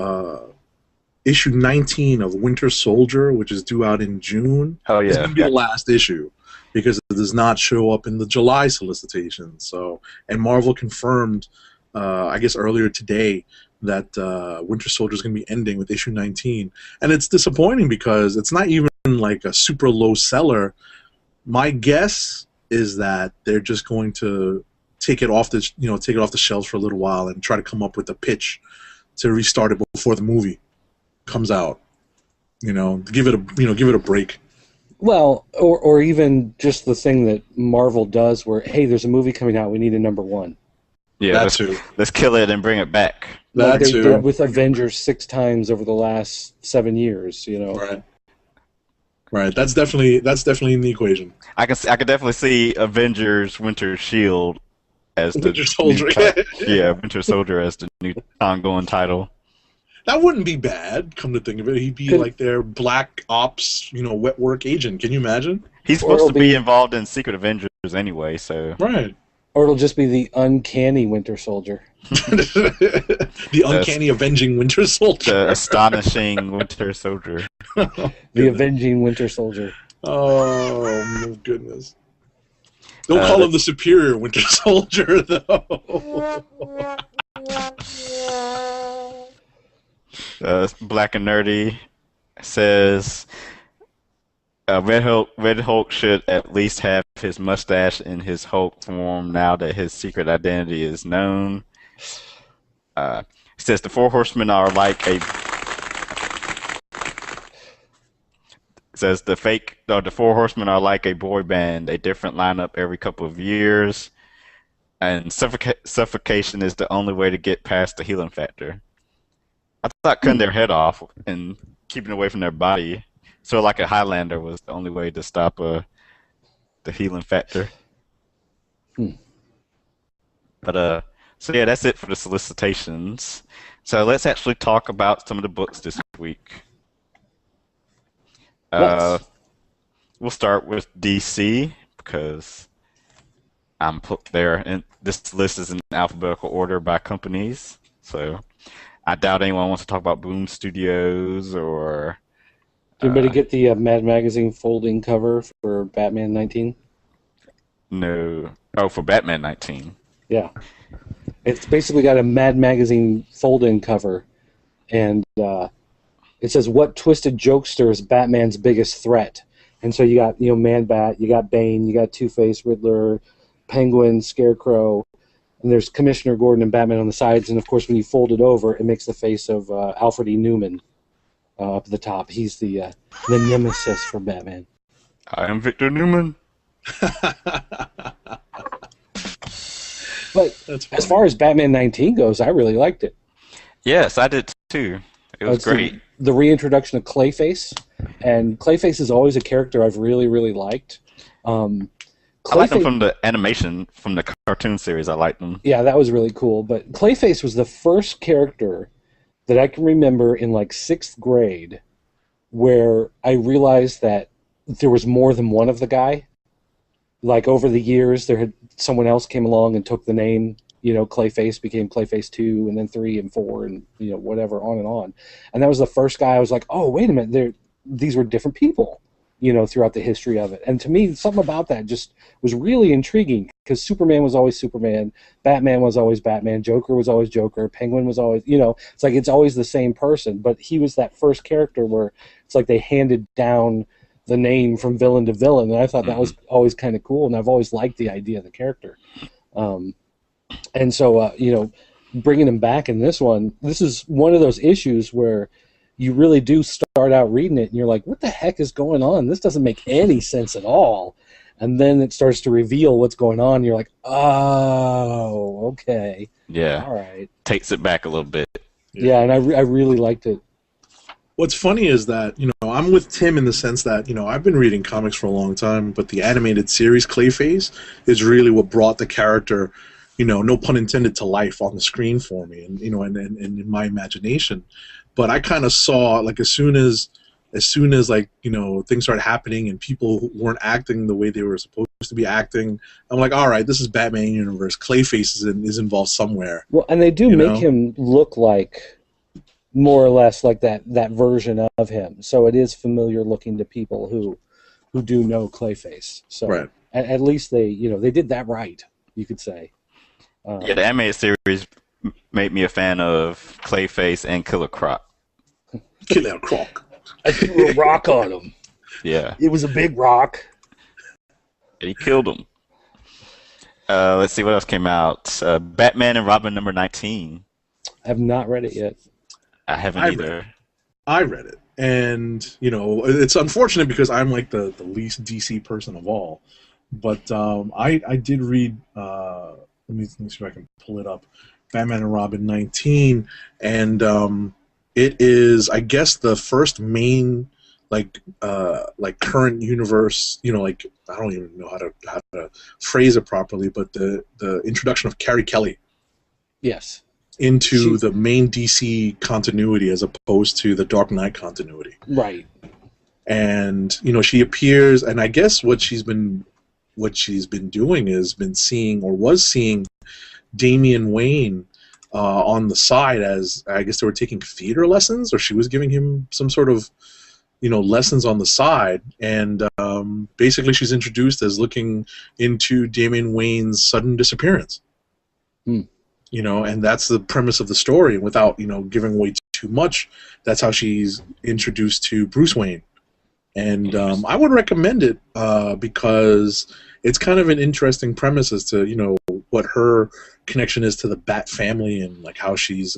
issue 19 of Winter Soldier, which is due out in June, Oh is yeah, going to be the last issue because it does not show up in the July solicitation. So, and Marvel confirmed, I guess earlier today, that Winter Soldier is going to be ending with issue 19, and it's disappointing because it's not even like a super low seller. My guess is that they're just going to take it off the shelves for a little while and try to come up with a pitch to restart it before the movie comes out. Give it a break. Well, or even just the thing that Marvel does where, hey, there's a movie coming out, we need a number 1. yeah. That Let's, too. let's kill it and bring it back. Like That they too. did with Avengers 6 times over the last 7 years, Right. Right. That's definitely in the equation. I could definitely see Avengers Winter Shield as the Winter Soldier. yeah, Winter Soldier as the new ongoing title. That wouldn't be bad. Come to think of it, he'd be Could- like their black ops, wet work agent. Can you imagine? He's Or supposed it'll to be be- involved in Secret Avengers anyway, so Right. Or it'll just be the uncanny Winter Soldier. The uncanny avenging Winter Soldier. the astonishing Winter Soldier. The Avenging Winter Soldier. Oh my goodness! Don't call him the superior Winter Soldier, though. Black and Nerdy says Red Hulk should at least have his mustache in his Hulk form now that his secret identity is known. Says the Four Horsemen are like It says the Four Horsemen are like a boy band, a different lineup every couple of years, and suffocation is the only way to get past the healing factor. I thought cutting Hmm. their head off and keeping it away from their body, so like a Highlander, was the only way to stop the healing factor. Hmm. But so yeah, that's it for the solicitations. So let's actually talk about some of the books this week. Uh, Let's. we'll start with DC because I'm put there, and this list is in alphabetical order by companies. So I doubt anyone wants to talk about Boom Studios or Did anybody uh, get the Mad Magazine folding cover for Batman 19? no. Oh, for Batman 19. Yeah. It's basically got a Mad Magazine fold-in cover, and it says, "What twisted jokester is Batman's biggest threat?" And so you got, Man Bat, you got Bane, you got Two-Face, Riddler, Penguin, Scarecrow, and there's Commissioner Gordon and Batman on the sides. And of course, when you fold it over, it makes the face of Alfred E. Newman up at the top. He's the nemesis for Batman. I am Victor Newman. But That's as funny. far as Batman 19 goes, I really liked it. Yes, I did too. It was It's great. the reintroduction of Clayface, and Clayface is always a character I've really, really liked. Um, I liked them Clayface, from the animation, from the cartoon series. I liked them. yeah, that was really cool. But Clayface was the first character that I can remember in like sixth grade where I realized that there was more than one of the guy. Like over the years, there had someone else came along and took the name. Clayface became Clayface 2, and then 3 and 4, and whatever, on and on. And that was the first guy I was like, oh, wait a minute, these were different people, throughout the history of it. And to me, something about that just was really intriguing, because Superman was always Superman, Batman was always Batman, Joker was always Joker, Penguin was always, it's like it's always the same person. But he was that first character where it's like they handed down the name from villain to villain, and I thought that Hmm. was always kind of cool, and I've always liked the idea of the character. And so, bringing him back in this one, this is one of those issues where you really do start out reading it and you're like, what the heck is going on? This doesn't make any sense at all. And then it starts to reveal what's going on. And you're like, oh, okay. Yeah, All right. takes it back a little bit. Yeah, and I really liked it. What's funny is that, I'm with Tim in the sense that, I've been reading comics for a long time, but the animated series Clayface is really what brought the character, no pun intended, to life on the screen for me, and and in my imagination. But I kind of saw, like, as soon as like, things started happening and people weren't acting the way they were supposed to be acting, I'm like, all right, this is Batman universe. Clayface is involved somewhere. Well, and they do You make know? him look like more or less like that version of him. So it is familiar looking to people who do know Clayface. So Right. at least they did that right, you could say. Yeah, the animated series made me a fan of Clayface and Killer Croc. Killer Croc. I threw a rock on him. Yeah, It was a big rock. and he killed him. Let's see what else came out. Batman and Robin number 19. I have not read it yet. I haven't I either. I read it, and it's unfortunate because I'm like the least DC person of all. But I did read. Let me see if I can pull it up. Batman and Robin 19, and it is, I guess, the first main like current universe. Like, I don't even know how to phrase it properly, but the introduction of Carrie Kelly Yes. into the main DC continuity as opposed to the Dark Knight continuity. Right. And she appears, and I guess what she's been doing is been seeing, or was seeing, Damian Wayne on the side, as I guess they were taking theater lessons, or she was giving him some sort of lessons on the side. And basically she's introduced as looking into Damian Wayne's sudden disappearance. Hmm. And that's the premise of the story. And without giving away too much, that's how she's introduced to Bruce Wayne. And I would recommend it because it's kind of an interesting premise as to what her connection is to the Bat family, and like how she's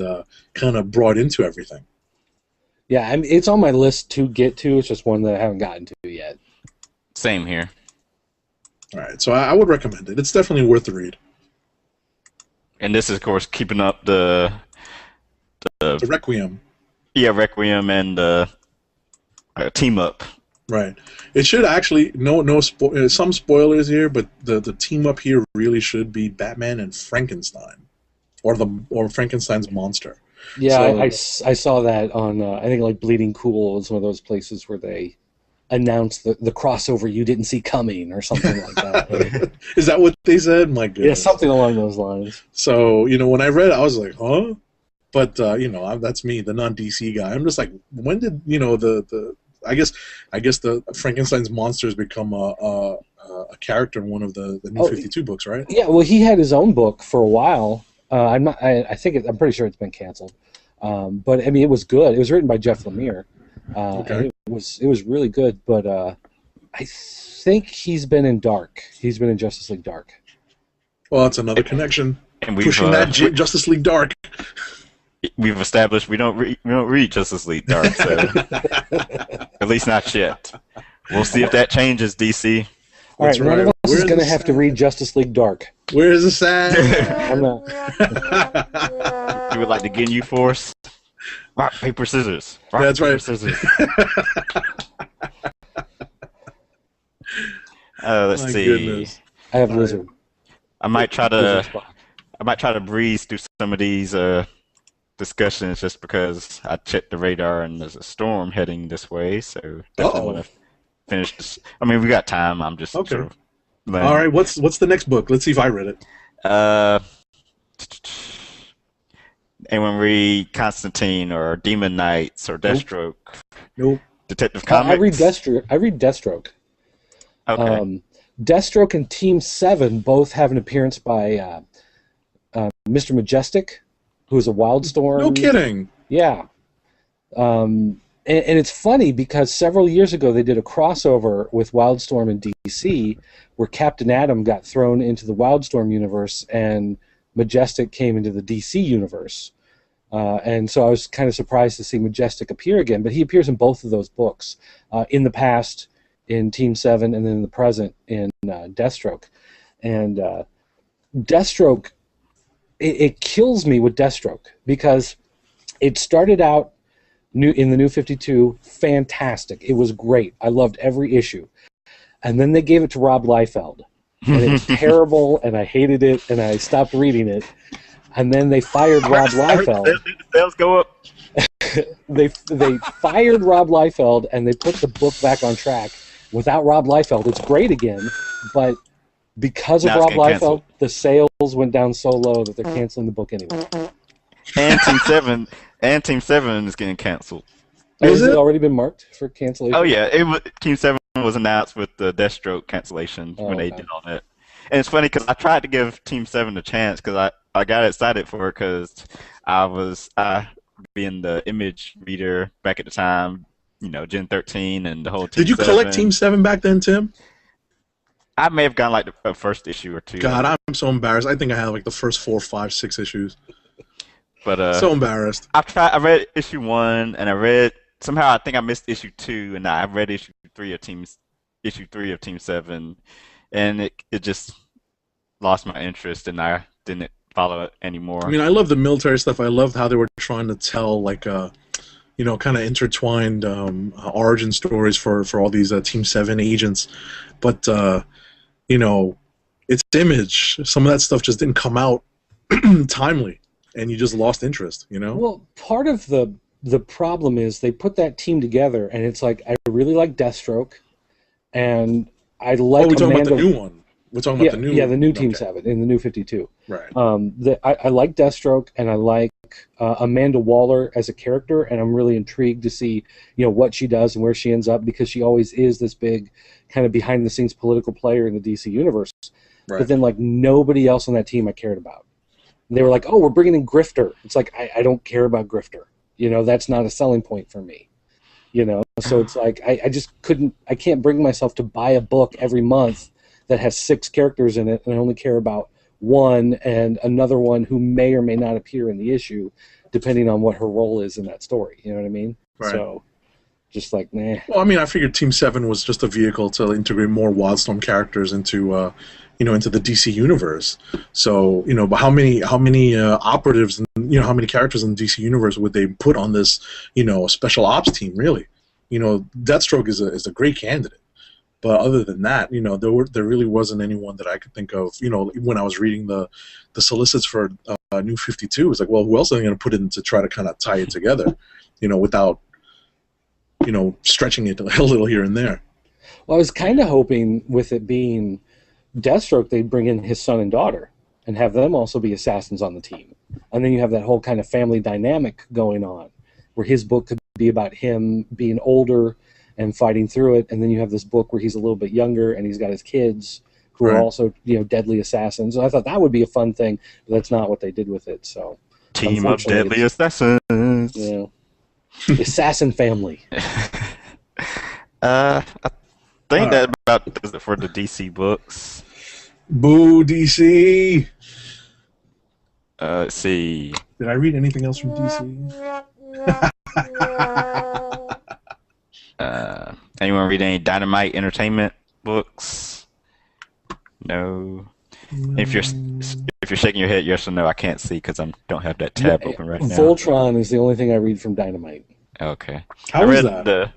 kind of brought into everything. Yeah, I mean, it's on my list to get to. It's just one that I haven't gotten to yet. Same here. All right, so I would recommend it. It's definitely worth the read. And this is, of course, keeping up the The Requiem. yeah Requiem and team up. Right. It should actually some spoilers here, but the team up here really should be Batman and Frankenstein, or Frankenstein's monster. Yeah, So I saw that on I think like Bleeding Cool was one of those places where they announced the crossover you didn't see coming or something like that. Right? is that what they said? My goodness. Yeah, something along those lines. So when I read it, I was like, huh? But that's me, the non-DC guy. I'm just like, when did the I guess the Frankenstein's monsters become a character in one of the New 52 books, right? Yeah, well, he had his own book for a while. I'm pretty sure it's been canceled. But I mean, it was good. It was written by Jeff Lemire. Okay. And it was really good. But I think he's been in Dark. He's been in Justice League Dark. Well, that's another connection. And Pushing that Justice League Dark. We've established we don't read Justice League Dark, so at least not yet. We'll see if that changes, DC. All right, one of us is going to have to sad? read Justice League Dark. Where's the sad? I'm not. You would like to get you force? Rock, paper, scissors. Rock, That's paper, right. Scissors. Let's My see. goodness. I have Lizard. I might try to breeze through some of these discussions just because I checked the radar and there's a storm heading this way, so definitely want to finish this. I mean, we got time. I'm just Okay. sort of All right, what's the next book? Let's see if I read it. Anyone read Constantine or Demon Knights or Deathstroke? Nope. Detective Comics? I read Deathstroke. Okay. Deathstroke and Team 7 both have an appearance by Mr. Majestic, who is a Wildstorm. No kidding. Yeah. And it's funny because several years ago they did a crossover with Wildstorm and DC where Captain Atom got thrown into the Wildstorm universe and Majestic came into the DC universe. And so I was kind of surprised to see Majestic appear again, but he appears in both of those books, in the past in Team 7 and then in the present in Deathstroke. And Deathstroke, it kills me with Deathstroke because it started out in the New 52, fantastic. It was great. I loved every issue. And then they gave it to Rob Liefeld. And it was terrible, and I hated it, and I stopped reading it. And then they fired Rob Liefeld. Sales go up. They fired Rob Liefeld, and they put the book back on track. Without Rob Liefeld, it's great again, but because of Rob Liefeld, the sales went down so low that they're canceling the book anyway. And Team 7 is getting canceled. Has it already been marked for cancellation? Oh yeah, Team 7 was announced with the Deathstroke cancellation when they did all that. And it's funny because I tried to give Team 7 a chance because I got excited for it because I being the Image reader back at the time, Gen 13 and the whole Team 7. Did you collect Team 7 back then, Tim? I may have gotten like the first issue or two. God, I'm so embarrassed. I think I had like the first 4, 5, 6 issues. But so embarrassed. I read issue 1 and somehow I think I missed issue 2 and I read issue 3 of Team 7 and it just lost my interest and I didn't follow it anymore. I mean, I love the military stuff. I loved how they were trying to tell like kind of intertwined origin stories for all these Team 7 agents. But it's Image. Some of that stuff just didn't come out timely. And you just lost interest, Well, part of the problem is they put that team together, and it's like I really like Deathstroke, and I like. Oh, we're talking about the new one. We're talking about the new. Yeah, the new Team 7 in the New 52. Right. I like Deathstroke, and I like Amanda Waller as a character, and I'm really intrigued to see what she does and where she ends up because she always is this big kind of behind the scenes political player in the DC universe. Right. But then like nobody else on that team I cared about. They were like, oh, we're bringing in Grifter. It's like, I don't care about Grifter. That's not a selling point for me. So it's like, I can't bring myself to buy a book every month that has 6 characters in it, and I only care about one and another one who may or may not appear in the issue, depending on what her role is in that story. You know what I mean? Right. So just like, nah. Well, I mean, I figured Team Seven was just a vehicle to integrate more Wildstorm characters into, into the DC universe. So, but how many operatives, and how many characters in the DC universe would they put on this, special ops team? Really, Deathstroke is a great candidate. But other than that, there really wasn't anyone that I could think of. When I was reading the solicits for New 52, it's like, well, who else are they going to put in to try to kind of tie it together, without stretching it a little here and there. Well, I was kind of hoping with it being Deathstroke, they'd bring in his son and daughter and have them also be assassins on the team. And then you have that whole kind of family dynamic going on where his book could be about him being older and fighting through it. And then you have this book where he's a little bit younger and he's got his kids who are also, deadly assassins. And I thought that would be a fun thing, but that's not what they did with it. So Team of deadly assassins. Yeah. The assassin family. I think that about does it for the DC books. Boo, DC! Let's see. Did I read anything else from DC? Anyone read any Dynamite Entertainment books? No. If you're shaking your head yes or no, I can't see because I don't have that tab open right now. Voltron is the only thing I read from Dynamite. Okay. How is that?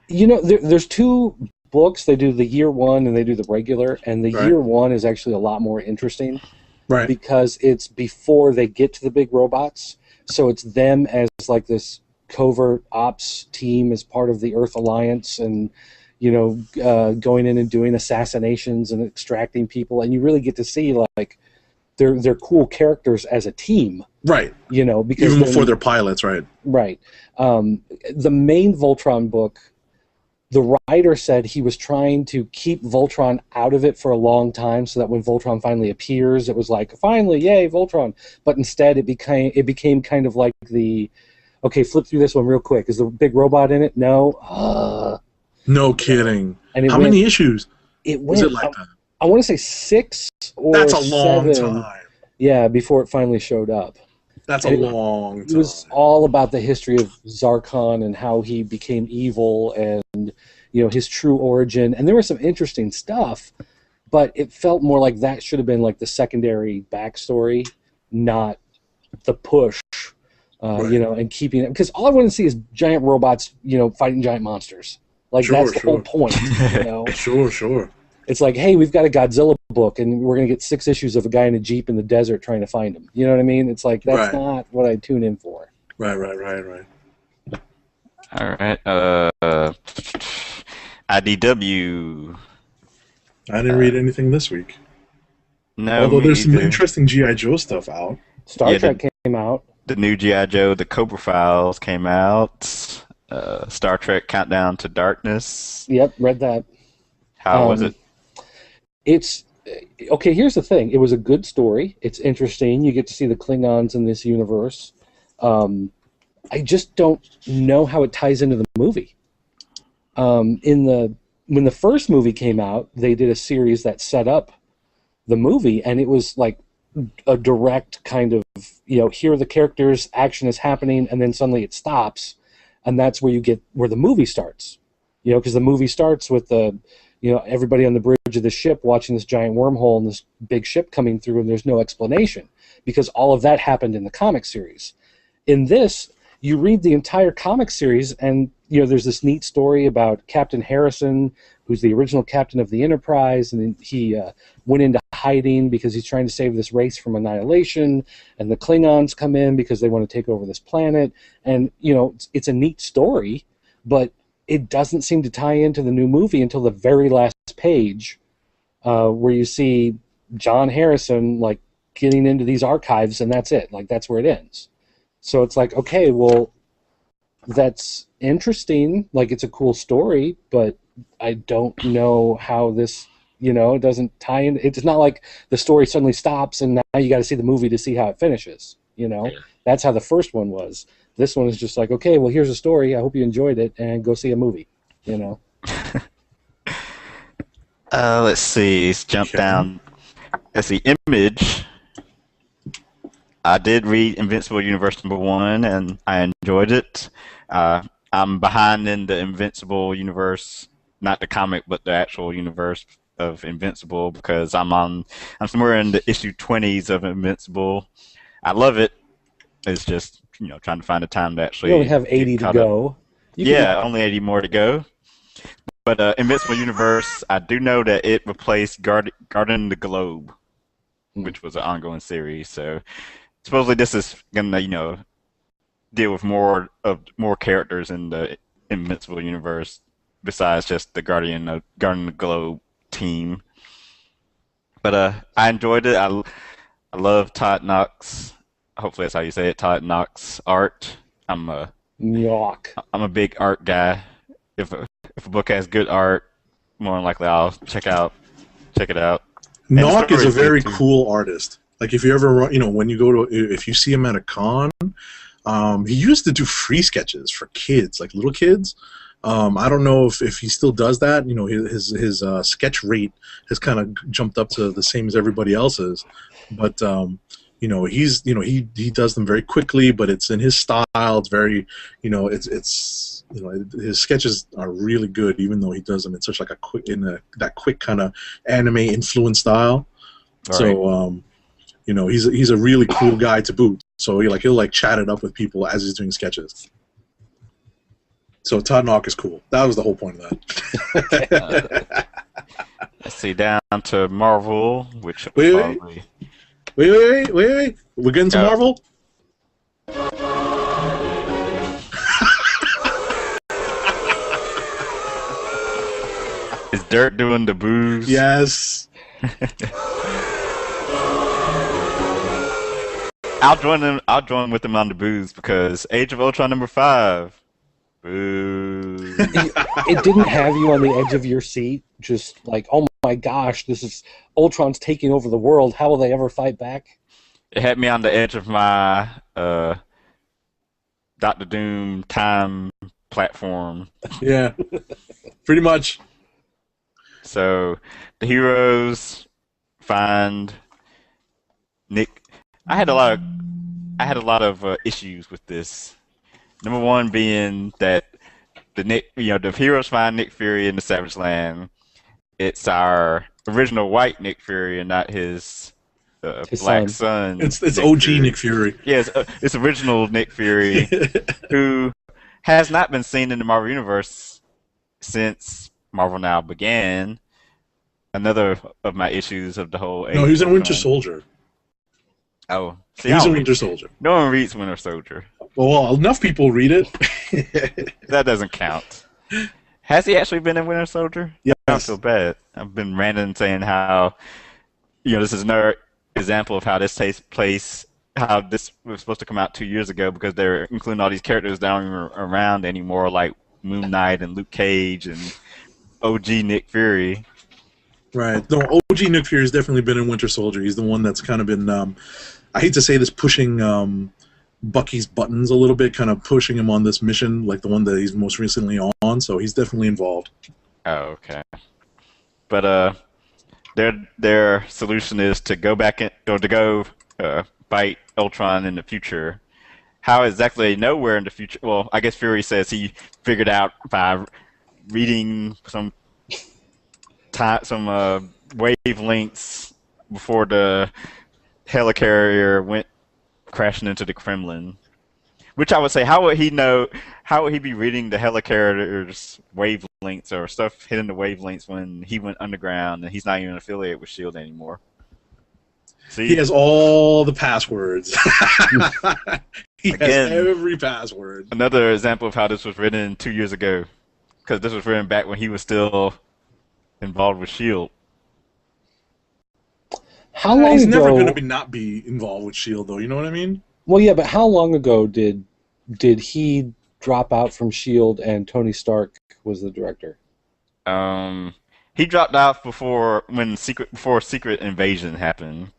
There's two books. They do the year one and they do the regular, and the year one is actually a lot more interesting, right? Because it's before they get to the big robots, so it's them as like this covert ops team as part of the Earth Alliance, and going in and doing assassinations and extracting people, and you really get to see like they're cool characters as a team, right? Because even before they're pilots, right? Right. The main Voltron book, the writer said he was trying to keep Voltron out of it for a long time, so that when Voltron finally appears, it was like, finally, yay, Voltron. But instead, it became kind of like okay, flip through this one real quick. Is the big robot in it? No. No kidding. And how many issues? Was it like that? I want to say 6 or That's a long 7. time. Yeah, before it finally showed up. That's a long time. It was all about the history of Zarkon and how he became evil and, his true origin. And there was some interesting stuff, but it felt more like that should have been like the secondary backstory, not the push, and keeping it. Because all I want to see is giant robots, fighting giant monsters. Like, that's the whole point, Sure. It's like, hey, we've got a Godzilla book, and we're going to get 6 issues of a guy in a Jeep in the desert trying to find him. You know what I mean? It's like, that's not what I tune in for. Right. All right. IDW. I didn't read anything this week. No, although there's some interesting G.I. Joe stuff out. Star Trek came out. The new G.I. Joe, the Cobra Files came out. Star Trek Countdown to Darkness. Yep, read that. How was it? It's okay. Here's the thing. It was a good story. It's interesting. You get to see the Klingons in this universe. I just don't know how it ties into the movie. When the first movie came out, they did a series that set up the movie, and it was like a direct kind of here are the characters, action is happening, and then suddenly it stops, and that's where you get where the movie starts. Because the movie starts with everybody on the bridge of the ship watching this giant wormhole and this big ship coming through, and there's no explanation because all of that happened in the comic series. In this, you read the entire comic series, and there's this neat story about Captain Harrison, who's the original captain of the Enterprise, and he went into hiding because he's trying to save this race from annihilation, and the Klingons come in because they want to take over this planet, and it's a neat story, but it doesn't seem to tie into the new movie until the very last page, where you see John Harrison like getting into these archives, and that's it. Like, that's where it ends. So it's like, okay, well, that's interesting. Like, it's a cool story, but I don't know how this, it doesn't tie in. It's not like the story suddenly stops and now you got to see the movie to see how it finishes. Yeah. That's how the first one was. This one is just like, okay, well, here's a story. I hope you enjoyed it, and go see a movie. Let's see. Let's jump down. Let's see. Image. I did read Invincible Universe #1, and I enjoyed it. I'm behind in the Invincible universe, not the comic, but the actual universe of Invincible because I'm somewhere in the issue 20s of Invincible. I love it. It's just trying to find the time to You only actually have get 80 to caught up. go. You can. Yeah, only 80 more to go. But Invincible Universe, I do know that it replaced Guardian the Globe, Hmm. which was an ongoing series. So supposedly this is gonna, deal with more characters in the Invincible Universe besides just the Guardian of the Globe team. But I enjoyed it. I love Todd Knox. Hopefully that's how you say it, Todd Knox art. I'm a Yuck. I'm a big art guy. If a book has good art, more than likely I'll check it out. And the Nock is story a is good very too. cool artist. Like if you ever when you go to if you see him at a con, he used to do free sketches for kids, like little kids. I don't know if he still does that. His sketch rate has kind of jumped up to the same as everybody else's, but he does them very quickly, but it's in his style. It's very his sketches are really good, even though he does them in such like that quick kind of anime influence style. All right. So he's a really cool guy to boot. So he'll chat it up with people as he's doing sketches. So Todd Knock is cool. That was the whole point of that. Let's see, down to Marvel, which will Wait, probably wait. We're getting to go. Marvel? Is Dirt doing the booze? Yes. I'll join them. I'll join with them on the booze because Age of Ultron #5. Boo. It didn't have you on the edge of your seat, just like, oh my gosh, this is Ultron's taking over the world. How will they ever fight back? It had me on the edge of my Doctor Doom time platform. Yeah. Pretty much. So the heroes find Nick. I had a lot of issues with this. Number one being that the heroes find Nick Fury in the Savage Land. It's our original white Nick Fury and not his His black son. son. It's Nick OG Fury. Nick Fury. Yes, it's original Nick Fury who has not been seen in the Marvel Universe since Marvel Now began. Another of my issues of the whole No, Age he was of in Winter Ultron. Soldier. Oh, see, He was in Winter Soldier. no one reads Winter Soldier. Well, enough people read it. That doesn't count. Has he actually been in Winter Soldier? I don't Yes. feel bad. I've been ranting saying how, this is another example of how this takes place, how this was supposed to come out 2 years ago because they're including all these characters that aren't even around anymore, like Moon Knight and Luke Cage and OG Nick Fury. Right. No, OG Nick Fury has definitely been in Winter Soldier. He's the one that's kind of been, I hate to say this, pushing Bucky's buttons a little bit, kind of pushing him on this mission, like the one that he's most recently on. So he's definitely involved. Oh, okay. But their solution is to go back in, or to go fight Ultron in the future. How exactly nowhere in the future? Well, I guess Fury says he figured out by reading some wavelengths before the helicarrier went crashing into the Kremlin. Which I would say, how would he know? How would he be reading the helicarrier's wavelengths or stuff hitting the wavelengths when he went underground and he's not even affiliated with S.H.I.E.L.D. anymore? He See, has all the passwords. He has again, every password. another example of how this was written 2 years ago, because this was written back when he was still involved with S.H.I.E.L.D. How long He's ago? never going to not be involved with S.H.I.E.L.D., though. You know what I mean? Well, yeah, but how long ago did he drop out from S.H.I.E.L.D. and Tony Stark was the director? He dropped out before Secret Invasion happened,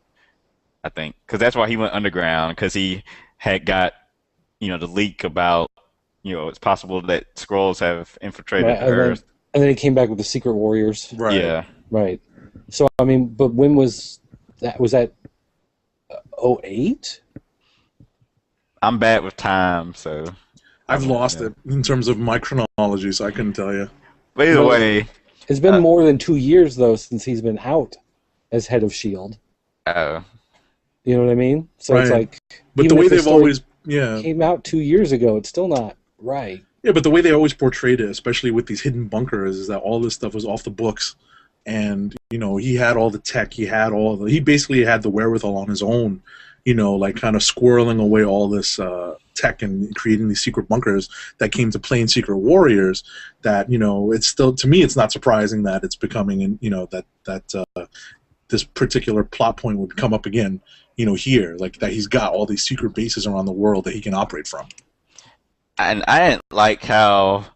I think, because that's why he went underground because he had got the leak about it's possible that Skrulls have infiltrated Right, the Earth. and then he came back with the Secret Warriors. Right. Yeah, Right. So I mean, but when was that? Was that 08? I'm bad with time, so I've lost Yeah. it in terms of my chronology, so I couldn't tell you. But either Well, way, it's been uh, more than 2 years though since he's been out as head of Shield. uh, You know what I mean? So it's Right. like, But the even way if the they've story always, yeah, came out 2 years ago, it's still not right. yeah, but the way they always portrayed it, especially with these hidden bunkers, is that all this stuff was off the books, and he had all the tech, he basically had the wherewithal on his own, like kind of squirreling away all this tech and creating these secret bunkers that came to play in Secret Warriors. That it's still, to me, it's not surprising that it's becoming, that this particular plot point would come up again, here, like that he's got all these secret bases around the world that he can operate from. and I didn't like how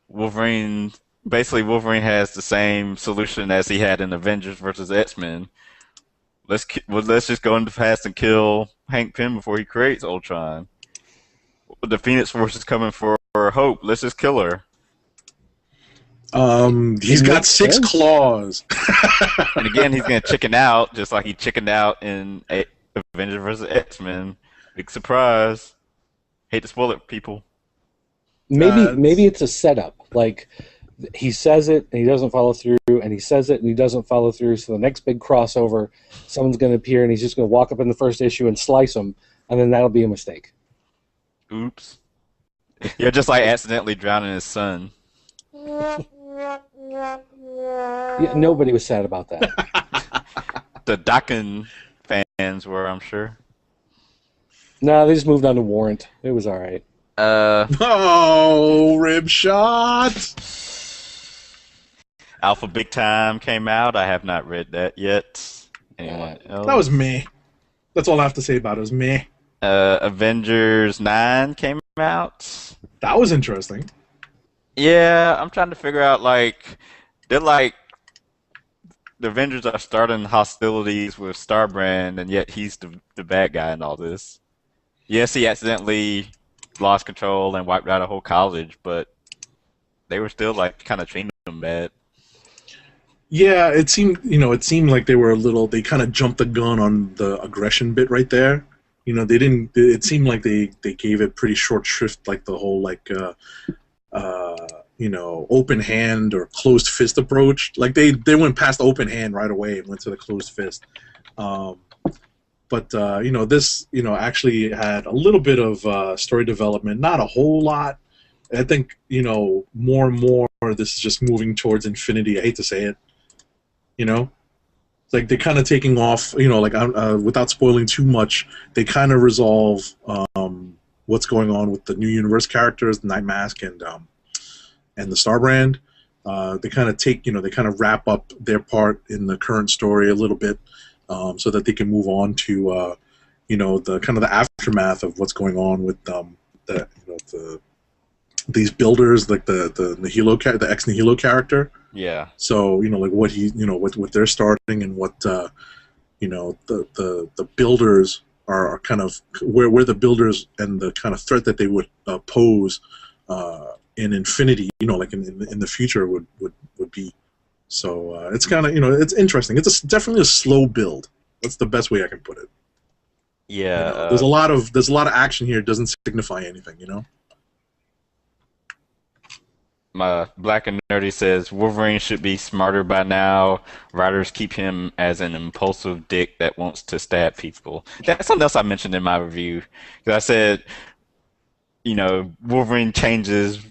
Wolverine Wolverine has the same solution as he had in Avengers versus X-Men. Let's just go into the past and kill Hank Pym before he creates Ultron. The Phoenix Force is coming for Hope. Let's just kill her. He's It got makes six sense. claws. And again, he's gonna chicken out just like he chickened out in Avengers versus X-Men. Big surprise. Hate to spoil it, people. Maybe it's a setup. Like, he says it and he doesn't follow through, and he says it and he doesn't follow through. So the next big crossover, someone's going to appear and he's just going to walk up in the first issue and slice them, and then that'll be a mistake. Oops. You're just like accidentally drowning his son. Yeah, nobody was sad about that. The Dakin fans were, I'm sure. No, they just moved on to Warrant. It was all right. Oh, rib shot. Alpha Big Time came out. I have not read that yet. Anyone else? That was me. That's all I have to say about it. It was me. Avengers 9 came out. That was interesting. Yeah, I'm trying to figure out, like, they're like, the Avengers are starting hostilities with Starbrand, and yet he's the bad guy in all this. Yes, he accidentally lost control and wiped out a whole college, but they were still, like, kind of treating him bad. Yeah, it seemed like they kind of jumped the gun on the aggression bit right there. They didn't. It seemed like they gave it pretty short shrift, like the whole open hand or closed fist approach. Like they went past open hand right away and went to the closed fist. But this actually had a little bit of story development, not a whole lot. I think more and more this is just moving towards infinity. I hate to say it, it's like they're kind of taking off. Without spoiling too much, they kind of resolve what's going on with the new universe characters, the Night Mask and the Starbrand. They kind of they kind of wrap up their part in the current story a little bit, so that they can move on to the kind of the aftermath of what's going on with these builders, like the Nihilo the ex Nihilo character. Yeah. So like what what they're starting, and what the builders are kind of where the builders and the kind of threat that they would pose in infinity, like in the future would be. So it's kind of it's interesting. It's definitely a slow build. That's the best way I can put it. Yeah. There's a lot of action here. It doesn't signify anything. My Black and Nerdy says Wolverine should be smarter by now. Writers keep him as an impulsive dick that wants to stab people. That's something else I mentioned in my review. Because I said, Wolverine changes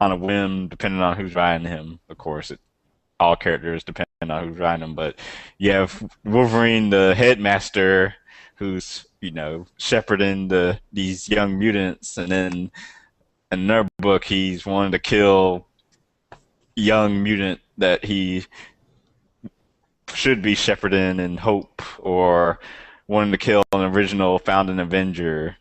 on a whim depending on who's writing him. Of course, all characters depend on who's writing them. But you have Wolverine, the headmaster, who's, shepherding these young mutants, and then in their book, he's wanting to kill young mutant that he should be shepherding in Hope, or wanting to kill an original founding Avenger.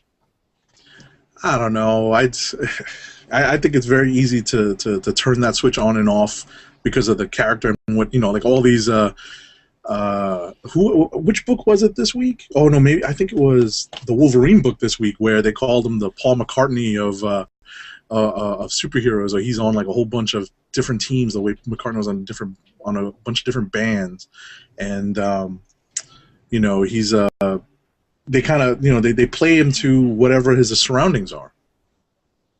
I don't know. I think it's very easy to turn that switch on and off because of the character and what like all these. Which book was it this week? Oh no, maybe I think it was the Wolverine book this week, where they called him the Paul McCartney of superheroes, or he's on like a whole bunch of different teams. The way McCartney was on a bunch of different bands, and he's they kind of they play him to whatever his surroundings are.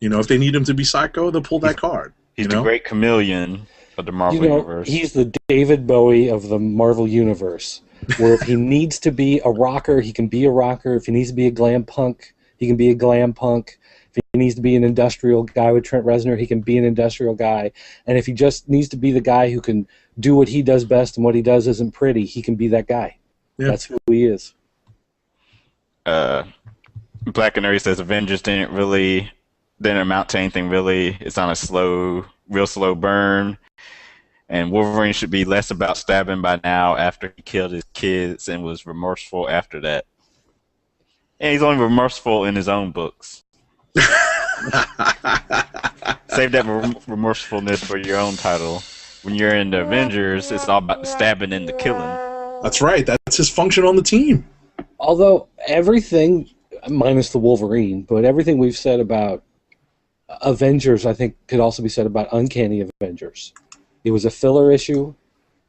You know, if they need him to be Psycho, they'll pull He's that card. he's You the know, great chameleon of the You Marvel know, universe. he's the David Bowie of the Marvel Universe, where if he needs to be a rocker, he can be a rocker. If he needs to be a glam punk, he can be a glam punk. If he needs to be an industrial guy with Trent Reznor, he can be an industrial guy. And if he just needs to be the guy who can do what he does best and what he does isn't pretty, he can be that guy. yeah. That's who he is. Uh, Black Canary says Avengers didn't amount to anything really. It's on a real slow burn. And Wolverine should be less about stabbing by now after he killed his kids and was remorseful after that. And he's only remorseful in his own books. Save that remorsefulness for your own title. When you're in the Avengers, it's all about the stabbing and the killing. That's right. That's his function on the team. Although everything, minus the Wolverine, but everything we've said about Avengers, I think, could also be said about Uncanny Avengers. It was a filler issue.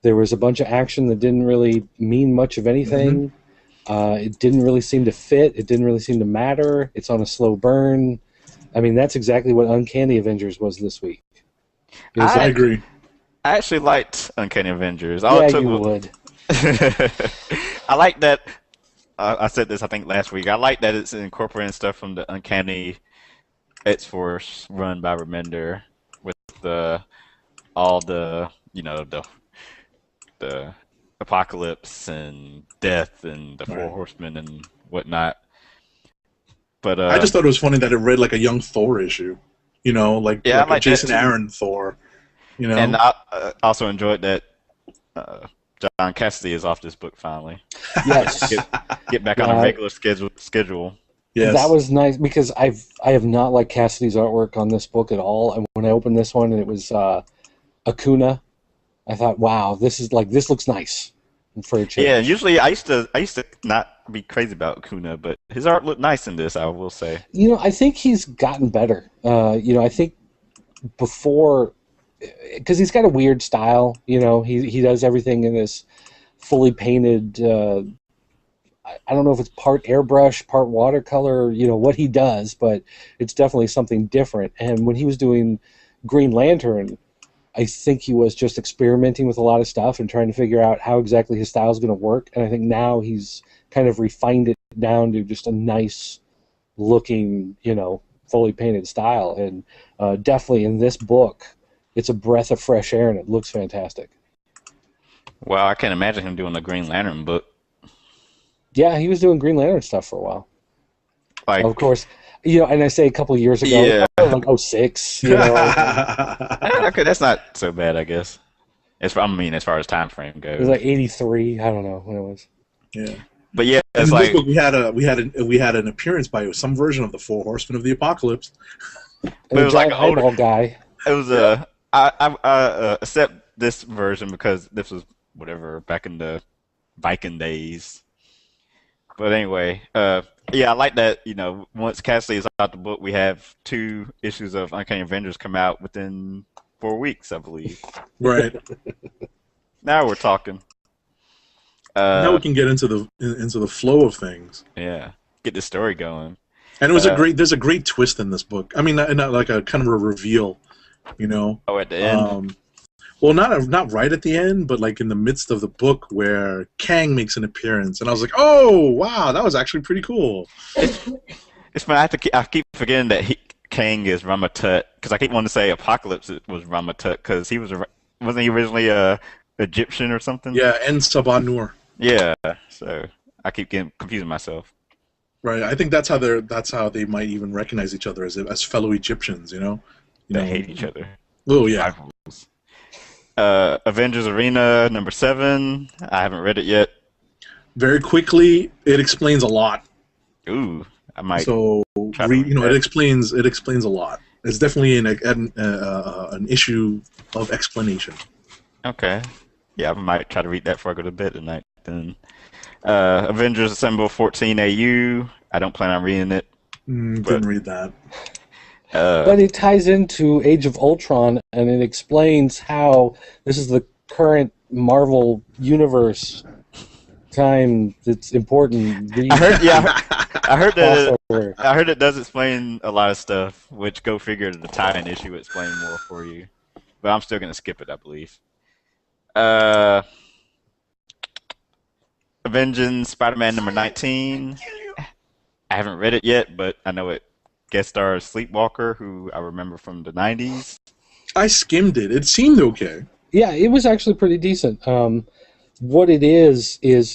There was a bunch of action that didn't really mean much of anything. It didn't really seem to fit. It didn't really seem to matter. It's on a slow burn. I mean, that's exactly what Uncanny Avengers was this week. It was I agree. I actually liked Uncanny Avengers. you would. I like that. I said this, I think, last week. I like that it's incorporating stuff from the Uncanny X-Force run by Remender with all the the apocalypse and death and the Four Horsemen and whatnot. But I just thought it was funny that it read like a young Thor issue. You know, like a Jason Aaron Thor. You know, and I also enjoyed that John Cassidy is off this book finally. Yes. Get back on a regular schedule. Yes. That was nice because I have not liked Cassidy's artwork on this book at all. And when I opened this one and it was Acuna, I thought, wow, this looks nice for a change. Yeah, usually I used to not be crazy about Acuna, but his art looked nice in this, I will say. You know, I think he's gotten better. I think before, because he's got a weird style. You know, he does everything in this fully painted. I don't know if it's part airbrush, part watercolor. You know what he does, but it's definitely something different. And when he was doing Green Lantern, I think he was just experimenting with a lot of stuff and trying to figure out how exactly his style is going to work. And I think now he's kind of refined it down to just a nice looking, fully painted style. And definitely in this book, it's a breath of fresh air and it looks fantastic. Well, I can't imagine him doing the Green Lantern book. Yeah, he was doing Green Lantern stuff for a while. Like, of course, and I say a couple of years ago, yeah, like 06, Okay, that's not so bad, I guess. As far as time frame goes. It was like 83. I don't know when it was. Yeah. But yeah, it's like this book we had an appearance by some version of the Four Horsemen of the Apocalypse. And it was like an eyeball guy. It was I accept this version because this was whatever back in the Viking days. But anyway, I like that, once Cassidy is out the book, we have 2 issues of Uncanny Avengers come out within 4 weeks, I believe. Right. Now we're talking. Now we can get into the flow of things. Yeah, get the story going. And it was there's a great twist in this book. I mean, not like a kind of a reveal, Oh, at the end? Well, not right at the end, but like in the midst of the book where Kang makes an appearance, and I was like, "Oh, wow, that was actually pretty cool." It's funny. I keep forgetting that Kang is Ramatut because I keep wanting to say Apocalypse was Ramatut because wasn't he originally Egyptian or something? Yeah, and Saban Nur. Yeah, so I keep getting confusing myself. Right, I think that's how they might even recognize each other as fellow Egyptians. They hate each other. Oh yeah. Rivals. Avengers Arena number 7. I haven't read it yet. Very quickly, it explains a lot. Ooh, I might. So it explains a lot. It's definitely an issue of explanation. Okay. Yeah, I might try to read that before I go to bed tonight. Then, Avengers Assemble 14 AU. I don't plan on reading it. Didn't read that. But it ties into Age of Ultron, and it explains how this is the current Marvel universe time that's important. I heard, yeah, I heard that. Crossover. I heard it does explain a lot of stuff, which go figure the tie-in issue would explain more for you. But I'm still gonna skip it, I believe. Uh, Avenging Spider-Man number 19. I haven't read it yet, but I know it guest stars Sleepwalker, who I remember from the 90s. I skimmed it. It seemed okay. Yeah, it was actually pretty decent. What it is there's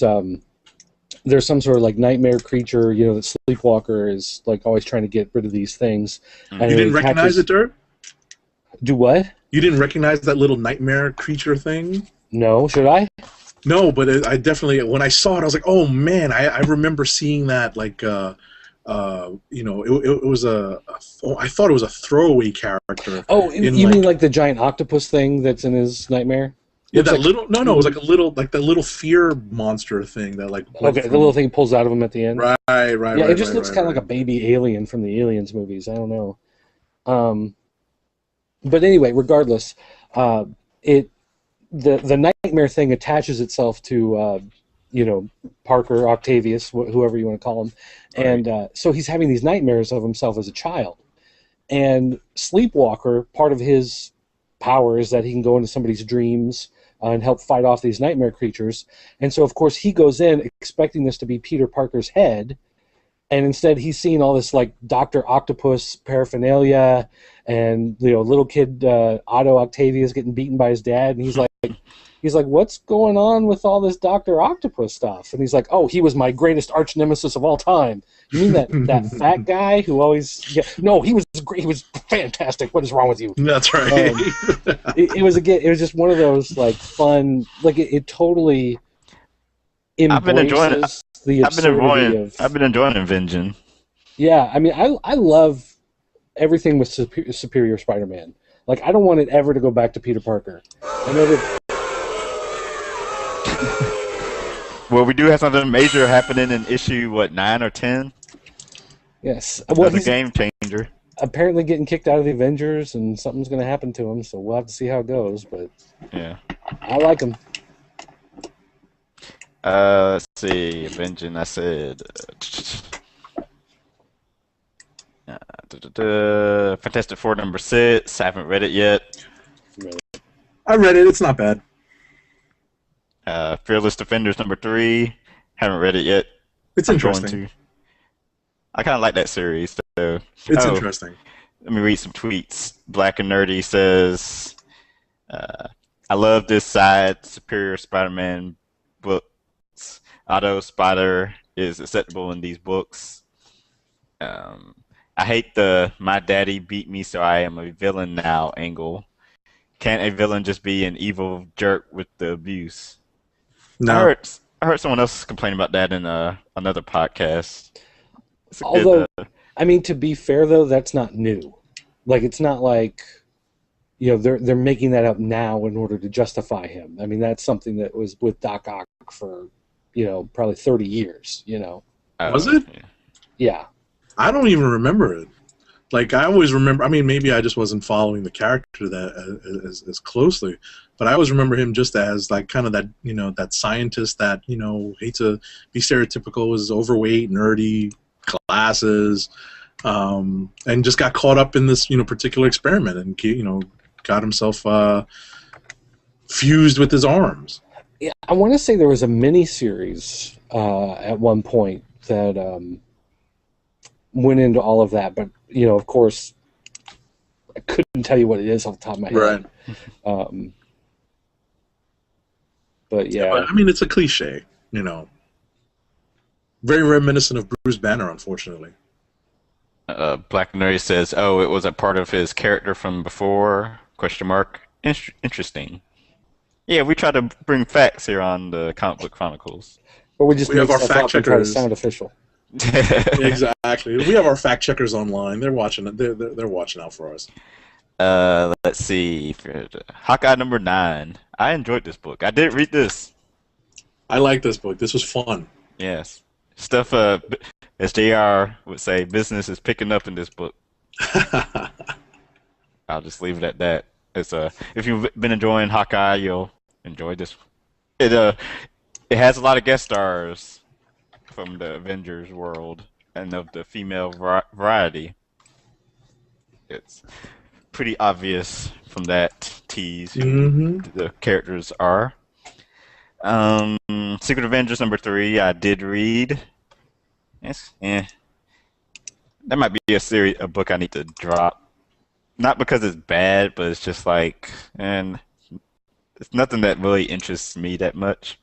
some sort of like nightmare creature, that Sleepwalker is like always trying to get rid of these things. Mm. And You it didn't recognize it, Dirt? Do what? You didn't recognize that little nightmare creature thing? No, should I? No, but I definitely, when I saw it, I was like, oh man, I remember seeing that, like, it was I thought it was a throwaway character. Oh, you mean like the giant octopus thing that's in his nightmare? Yeah, Looks that like, little, it was like that little fear monster thing that like. Okay, the little thing pulls out of him at the end. Right. Yeah, it just looks kind of like a baby alien from the Aliens movies. I don't know. But anyway, regardless, the nightmare thing attaches itself to Parker, Octavius, whoever you want to call him, and so he's having these nightmares of himself as a child. And Sleepwalker, part of his power is that he can go into somebody's dreams and help fight off these nightmare creatures. And so, of course, he goes in expecting this to be Peter Parker's head, and instead he's seeing all this like Dr. Octopus paraphernalia, and little kid Otto Octavius getting beaten by his dad, and he's like, what's going on with all this Dr. Octopus stuff? And he's like, oh, he was my greatest arch nemesis of all time. You mean that fat guy who always... Yeah, no, he was great. He was fantastic. What is wrong with you? That's right. It was just one of those like fun... Like it totally embraces the absurdity of... I've been enjoying Avenging. Yeah, I mean, I love everything with Superior Spider-Man. Like, I don't want it ever to go back to Peter Parker. I know that... Well, we do have something major happening in issue 9 or 10. Yes, well, he's a game changer. Apparently, getting kicked out of the Avengers, and something's going to happen to him. So we'll have to see how it goes. But yeah, I like him. Let's see, Avenging. I said, Fantastic Four number 6. I haven't read it yet. I read it. It's not bad. Fearless Defenders number 3. Haven't read it yet. It's interesting. I kind of like that series. So. It's interesting. Let me read some tweets. Black and Nerdy says, I love this side Superior Spider-Man books. Otto Spider is acceptable in these books. I hate the my daddy beat me so I am a villain now angle. Can't a villain just be an evil jerk with the abuse? No. I heard someone else complain about that in another podcast. Although, I mean, to be fair though, that's not new. Like, it's not like they're making that up now in order to justify him. I mean, that's something that was with Doc Ock for probably 30 years. Was it? Yeah. I don't even remember it. Like, I always remember... I mean, maybe I just wasn't following the character that as closely, but I always remember him just as, like, kind of that, that scientist that, hates to be stereotypical, is overweight, nerdy, glasses, and just got caught up in this, particular experiment and, got himself fused with his arms. Yeah, I want to say there was a mini-series at one point that... went into all of that, but of course, I couldn't tell you what it is off the top of my head. Right. But yeah, but, I mean, it's a cliche, very reminiscent of Bruce Banner, unfortunately. Black Nerdy says, "Oh, it was a part of his character from before?" ? Interesting. Yeah, we try to bring facts here on the Comic Book Chronicles. But we just have our fact and try to checkers. sound official. Exactly. We have our fact checkers online. They're watching. They're watching out for us. Let's see. Hawkeye number 9. I enjoyed this book. I did read this. I like this book. This was fun. Yes. Stuff, as JR would say, business is picking up in this book. I'll just leave it at that. It's if you've been enjoying Hawkeye, you'll enjoy this. it has a lot of guest stars from the Avengers world and of the female variety. It's pretty obvious from that tease who Mm-hmm. the characters are. Um, Secret Avengers #3, I did read. It's, that might be a book I need to drop. Not because it's bad, but it's just like, and it's nothing that really interests me that much.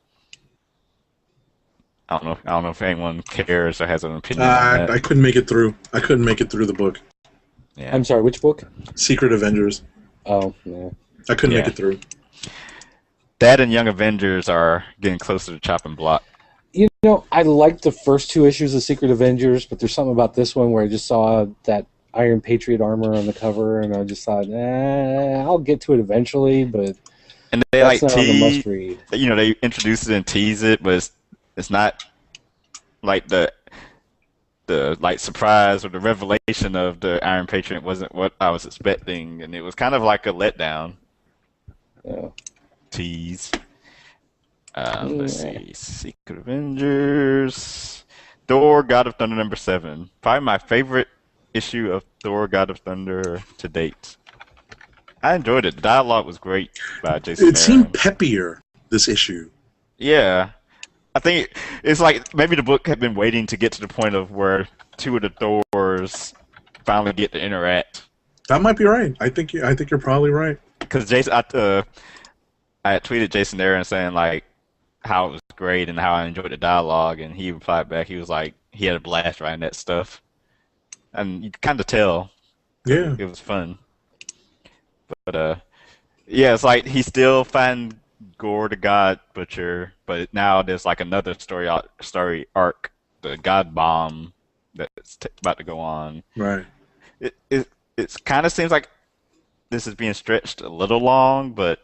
I don't know if anyone cares or has an opinion on that. I couldn't make it through. I couldn't make it through the book. Yeah. I'm sorry, which book? Secret Avengers. Oh, yeah. I couldn't make Yeah. it through. That and Young Avengers are getting closer to chopping block. You know, I liked the first 2 issues of Secret Avengers, but there's something about this one where I just saw that Iron Patriot armor on the cover, and I just thought, I'll get to it eventually, but And they that's like not on the tease, must-read. you know, they introduce it and tease it, but it's not like the like surprise or the revelation of the Iron Patriot wasn't what I was expecting, and it was kind of like a letdown Yeah. tease. Let's Yeah. see, Secret Avengers, Thor: God of Thunder #7, probably my favorite issue of Thor: God of Thunder to date. I enjoyed it. The dialogue was great by Jason It seemed Aaron. peppier, this issue. Yeah, I think it's like maybe the book had been waiting to get to the point of where two of the Thors finally get to interact. That might be right. I think you're probably right. Because I had tweeted Jason Aaron saying like how it was great and how I enjoyed the dialogue, and he replied back. He was like he had a blast writing that stuff, and you could kind of tell Yeah. it was fun. But yeah, it's like he's still fighting Gore the God Butcher, but now there's like another story arc, the God Bomb that's about to go on. Right. It kind of seems like this is being stretched a little long, but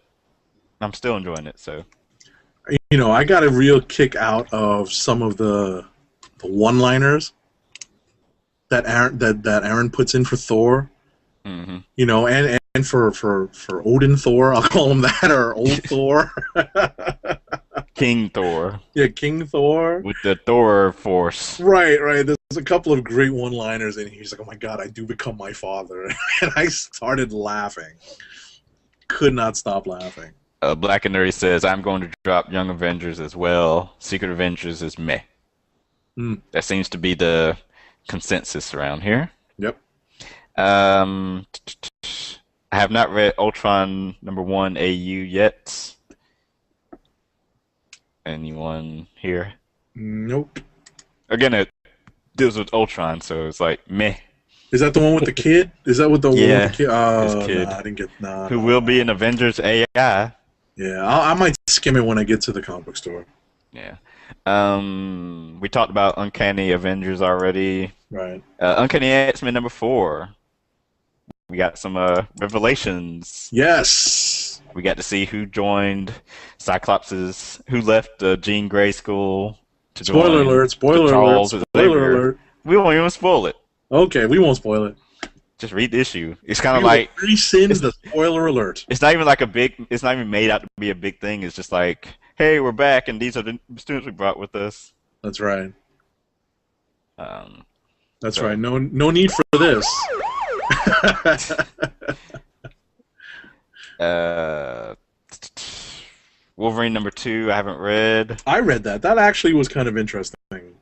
I'm still enjoying it. So You know, I got a real kick out of some of the one-liners that Aaron puts in for Thor. hmm You know, and for Odin Thor, I'll call him that, or Old Thor. King Thor Yeah, King Thor. with the Thor Force. Right, right. There's a couple of great one-liners, and he's like, "Oh my God, I do become my father," and I started laughing. Could not stop laughing. Black and Nerdy says, I'm going to drop Young Avengers as well. Secret Avengers is meh. Mm. That seems to be the consensus around here. Yep. I have not read Ultron #1 AU yet. Anyone here? Nope. Again, it deals with Ultron, so it's like meh. Is that the one with the kid? Is that what the one Yeah, with the kid? Oh, his kid. nah, I didn't get. Nah, Who nah, will nah. be an Avengers AI. Yeah, I might skim it when I get to the comic book store. Yeah. We talked about Uncanny Avengers already. Right. Uncanny X-Men #4. We got some revelations. Yes. We got to see who joined Cyclops's, who left Jean Grey school to Spoiler join alert! Spoiler alert! Charles Spoiler Xavier. alert! We won't even spoil it. Okay, we won't spoil it. Just read the issue. It's kind We of will like rescind it's, the spoiler alert. it's not even like it's not even made out to be a big thing. It's just like, hey, we're back, and these are the students we brought with us. That's right. Um, That's so- right. No need for this. Wolverine #2, I haven't read. I read that. That actually was kind of interesting.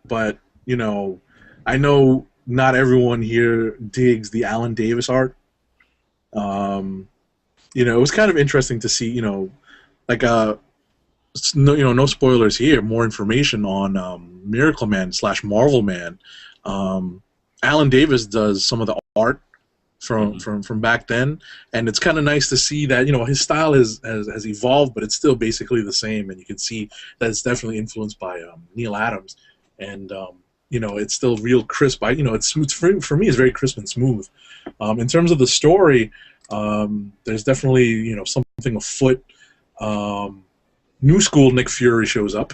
But, you know, I know not everyone here digs the Alan Davis art. You know, it was kind of interesting to see, you know, like, no spoilers here, more information on Miracle Man / Marvelman. Alan Davis does some of the art from back then, and it's kind of nice to see that, you know, his style has evolved, but it's still basically the same, and you can see that it's definitely influenced by Neil Adams, and you know, it's still real crisp. You know, it's smooth for me. It's very crisp and smooth. In terms of the story, there's definitely, you know, something afoot. New school Nick Fury shows up.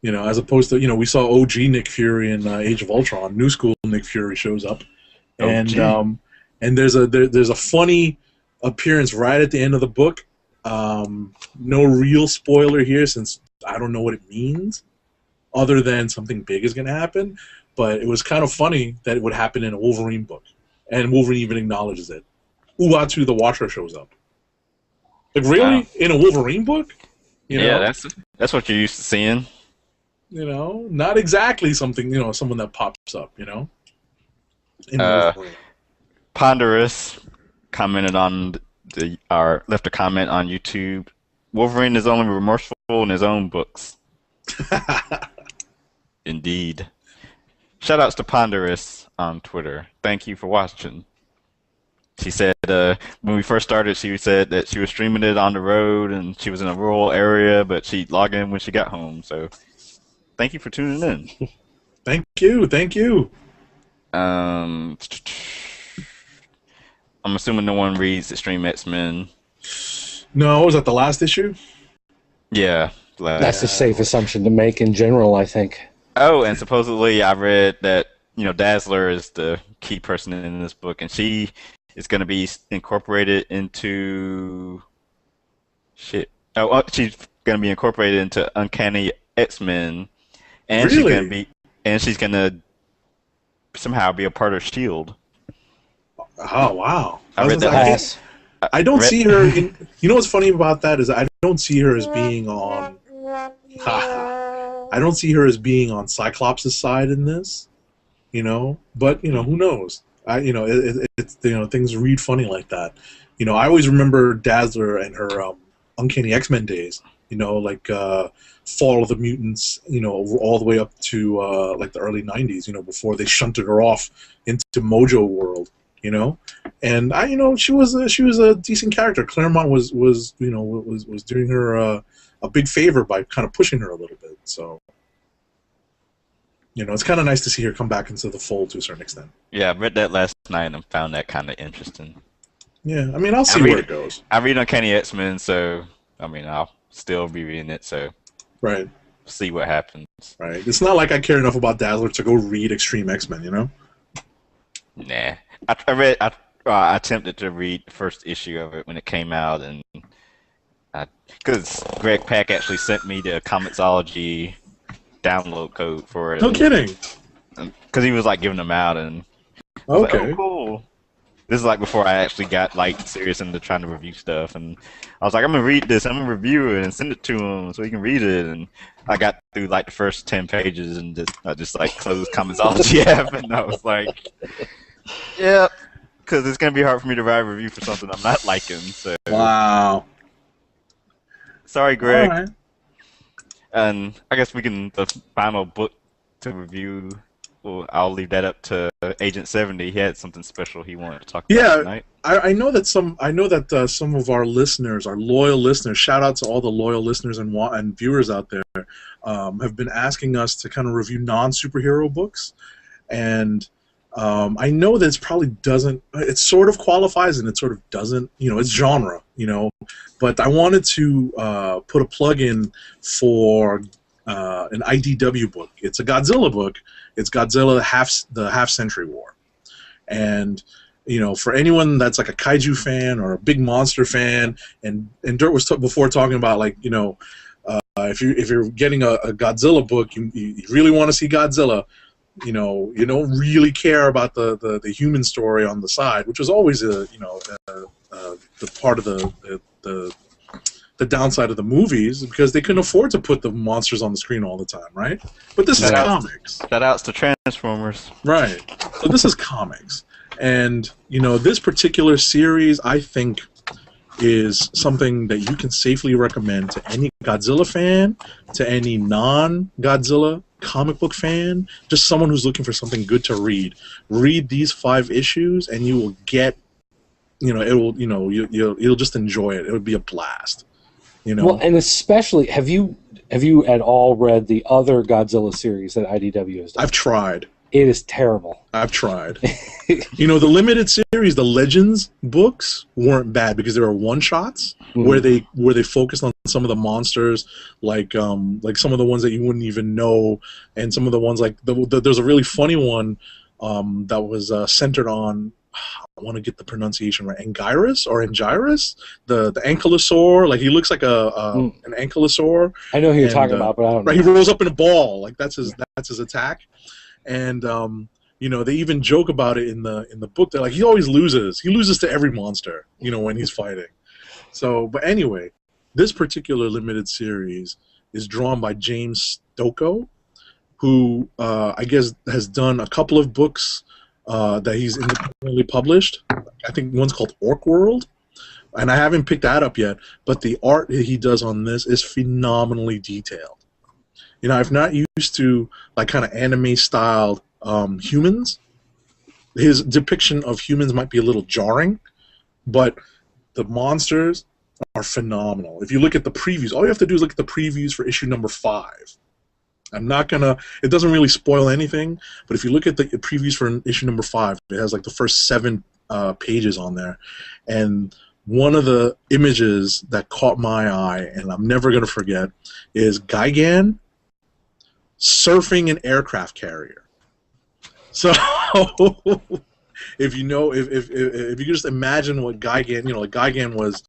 You know, as opposed to, you know, we saw OG Nick Fury in Age of Ultron. New school Nick Fury shows up, and OG. and there's a funny appearance right at the end of the book No real spoiler here since I don't know what it means, other than something big is going to happen. But it was kind of funny that it would happen in a Wolverine book, and Wolverine even acknowledges it. Uatu the Watcher shows up. Like, Wow. really? In a Wolverine book? You Yeah, know? that's what you're used to seeing. You know? Not exactly something, someone that pops up, in Uh, Wolverine. Ponderous commented on or left a comment on YouTube. Wolverine is only remorseful in his own books. Indeed. Shoutouts to Ponderous on Twitter. Thank you for watching. She said when we first started, she said that she was streaming it on the road and she was in a rural area, but she'd log in when she got home. So thank you for tuning in. Thank you. Thank you. I'm assuming no one reads Extreme X-Men. No, was that the last issue? Yeah. That's a safe assumption to make in general, I think. Oh, and supposedly I read that, Dazzler is the key person in this book, and she is going to be incorporated into shit. Oh, she's going to be incorporated into Uncanny X-Men, and Really? she's going to somehow be a part of S.H.I.E.L.D. Oh, wow. I read that last. Pass. I don't Read, see her in. You know what's funny about that is I don't see her as being on. I don't see her as being on Cyclops' side in this, But who knows? It's things read funny like that. I always remember Dazzler and her Uncanny X-Men days. Like Fall of the Mutants. All the way up to like the early '90s. Before they shunted her off into Mojo World. And she was a decent character. Claremont was doing her a big favor by kind of pushing her a little bit. So it's kind of nice to see her come back into the fold to a certain extent. yeah, I read that last night and found that kind of interesting. Yeah, I mean, I'll see where it goes. I read Uncanny X-Men, so I'll still be reading it. So Right. see what happens. Right. It's not like I care enough about Dazzler to go read Extreme X-Men. Nah, I attempted to read the first issue of it when it came out, and because Greg Pak actually sent me the Comixology download code for it. No kidding. Because he was like giving them out, and I was like, Okay. oh, cool. This is like before I actually got like serious into trying to review stuff, and I was like, I'm gonna read this, I'm gonna review it and send it to him so he can read it. And I got through like the first 10 pages and I just like closed Comixology app, and I was like, yeah, because it's gonna be hard for me to write a review for something I'm not liking. So Wow. sorry, Greg. All right. And I guess the final book to review. Well, I'll leave that up to Agent 70. He had something special he wanted to talk about tonight. I know that some of our listeners, our loyal listeners, shout out to all the loyal listeners and viewers out there, have been asking us to kind of review non-superhero books, and I know that it sort of qualifies and it sort of doesn't. It's genre, but I wanted to put a plug in for an IDW book. It's a Godzilla book. It's Godzilla the Half Century War, and for anyone that's like a kaiju fan or a big monster fan, and Dirt was before talking about like if you're getting a Godzilla book, you really want to see Godzilla. You don't really care about the human story on the side, which was always the part of the downside of the movies, because they couldn't afford to put the monsters on the screen all the time, right? But this is comics. Shoutouts to Transformers. Right. So this is comics. And, this particular series, I think, is something that you can safely recommend to any Godzilla fan, to any non-Godzilla comic book fan, just someone who's looking for something good to read. Read these 5 issues, and you will get, you'll just enjoy it. It would be a blast. Well, and especially, have you at all read the other Godzilla series that IDW has done? I've tried. It is terrible. I've tried. The limited series, the Legends books weren't bad because they were one-shots where they focused on some of the monsters, like some of the ones that you wouldn't even know, and some of the ones like there's a really funny one that was centered on I want to get the pronunciation right, Anguirus, the ankylosaur. Like he looks like an ankylosaur. I know who you're And talking about, but I don't know. right, he rolls up in a ball. Like that's his attack. And they even joke about it in the book. They're like, he always loses. He loses to every monster, when he's fighting. So, but anyway, this particular limited series is drawn by James Stokoe, who I guess has done a couple of books that he's independently published. I think one's called Orc World, and I haven't picked that up yet. But the art he does on this is phenomenally detailed. I'm not used to like kind of anime styled humans. His depiction of humans might be a little jarring, but the monsters are phenomenal. If you look at the previews, all you have to do is look at the previews for issue number 5. I'm not gonna. It doesn't really spoil anything, but if you look at the previews for issue number 5, it has like the first 7 pages on there, and one of the images that caught my eye, and I'm never gonna forget, is Gigan surfing an aircraft carrier. So, if you just imagine what Gigan, like Gigan was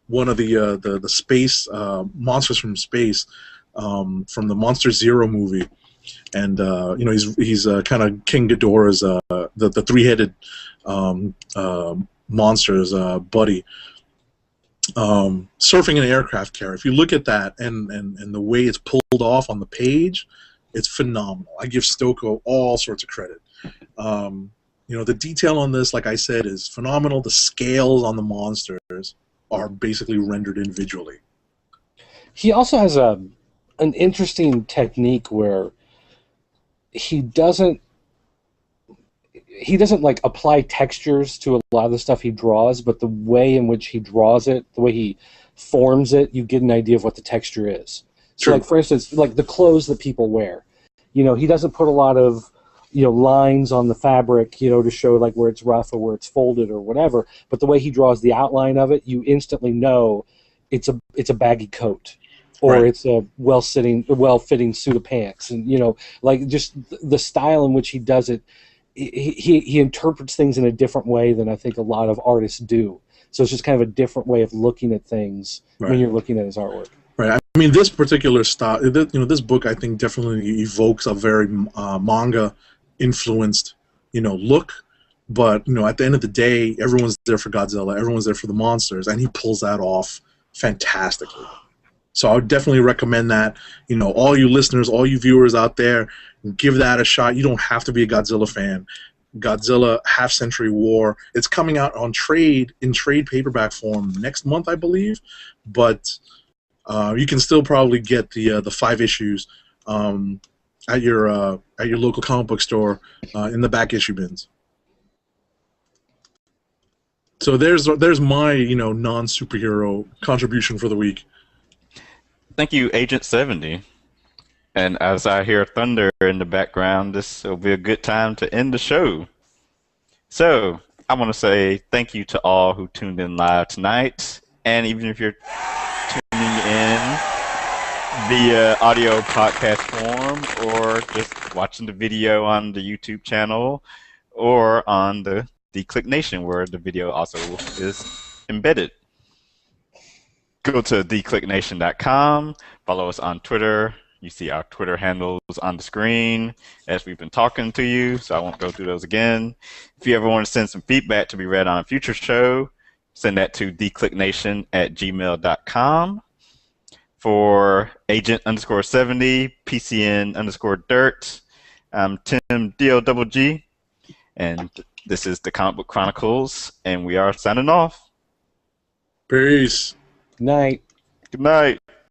one of the space monsters from space. From the Monster Zero movie, and he's kind of King Ghidorah's the 3-headed monster's buddy, surfing an aircraft carrier. If you look at that and the way it's pulled off on the page, it's phenomenal. I give Stokoe all sorts of credit. The detail on this, like I said, is phenomenal. The scales on the monsters are basically rendered individually. He also has an interesting technique where he doesn't like apply textures to a lot of the stuff he draws, but the way in which he draws it, the way he forms it, you get an idea of what the texture is. So, like for instance, like the clothes that people wear, he doesn't put a lot of lines on the fabric, to show like where it's rough or where it's folded or whatever. But the way he draws the outline of it, you instantly know it's a baggy coat. Or it's a well-fitting suit of pants, and like just the style in which he does it, he interprets things in a different way than I think a lot of artists do. So it's just kind of a different way of looking at things when you're looking at his artwork. Right. I mean, this particular style, this book, I think definitely evokes a very manga-influenced, look. But at the end of the day, everyone's there for Godzilla, everyone's there for the monsters, and he pulls that off fantastically. So I would definitely recommend that. All you listeners, all you viewers out there, give that a shot. You don't have to be a Godzilla fan. Godzilla Half-Century War. It's coming out in trade paperback form next month, I believe. But you can still probably get the 5 issues at your local comic book store in the back issue bins. So there's my non-superhero contribution for the week. Thank you, Agent 70. And as I hear thunder in the background, this will be a good time to end the show. So, I want to say thank you to all who tuned in live tonight. And even if you're tuning in via audio podcast form, or just watching the video on the YouTube channel, or on the Click Nation, where the video also is embedded. Go to theclicknation.com, follow us on Twitter. You see our Twitter handles on the screen as we've been talking to you, so I won't go through those again. If you ever want to send some feedback to be read on a future show, send that to theclicknation@gmail.com. For Agent_70, PCN_Dirt, I'm Tim DOGG, and this is the Comic Book Chronicles, and we are signing off. Peace. Night. Good night.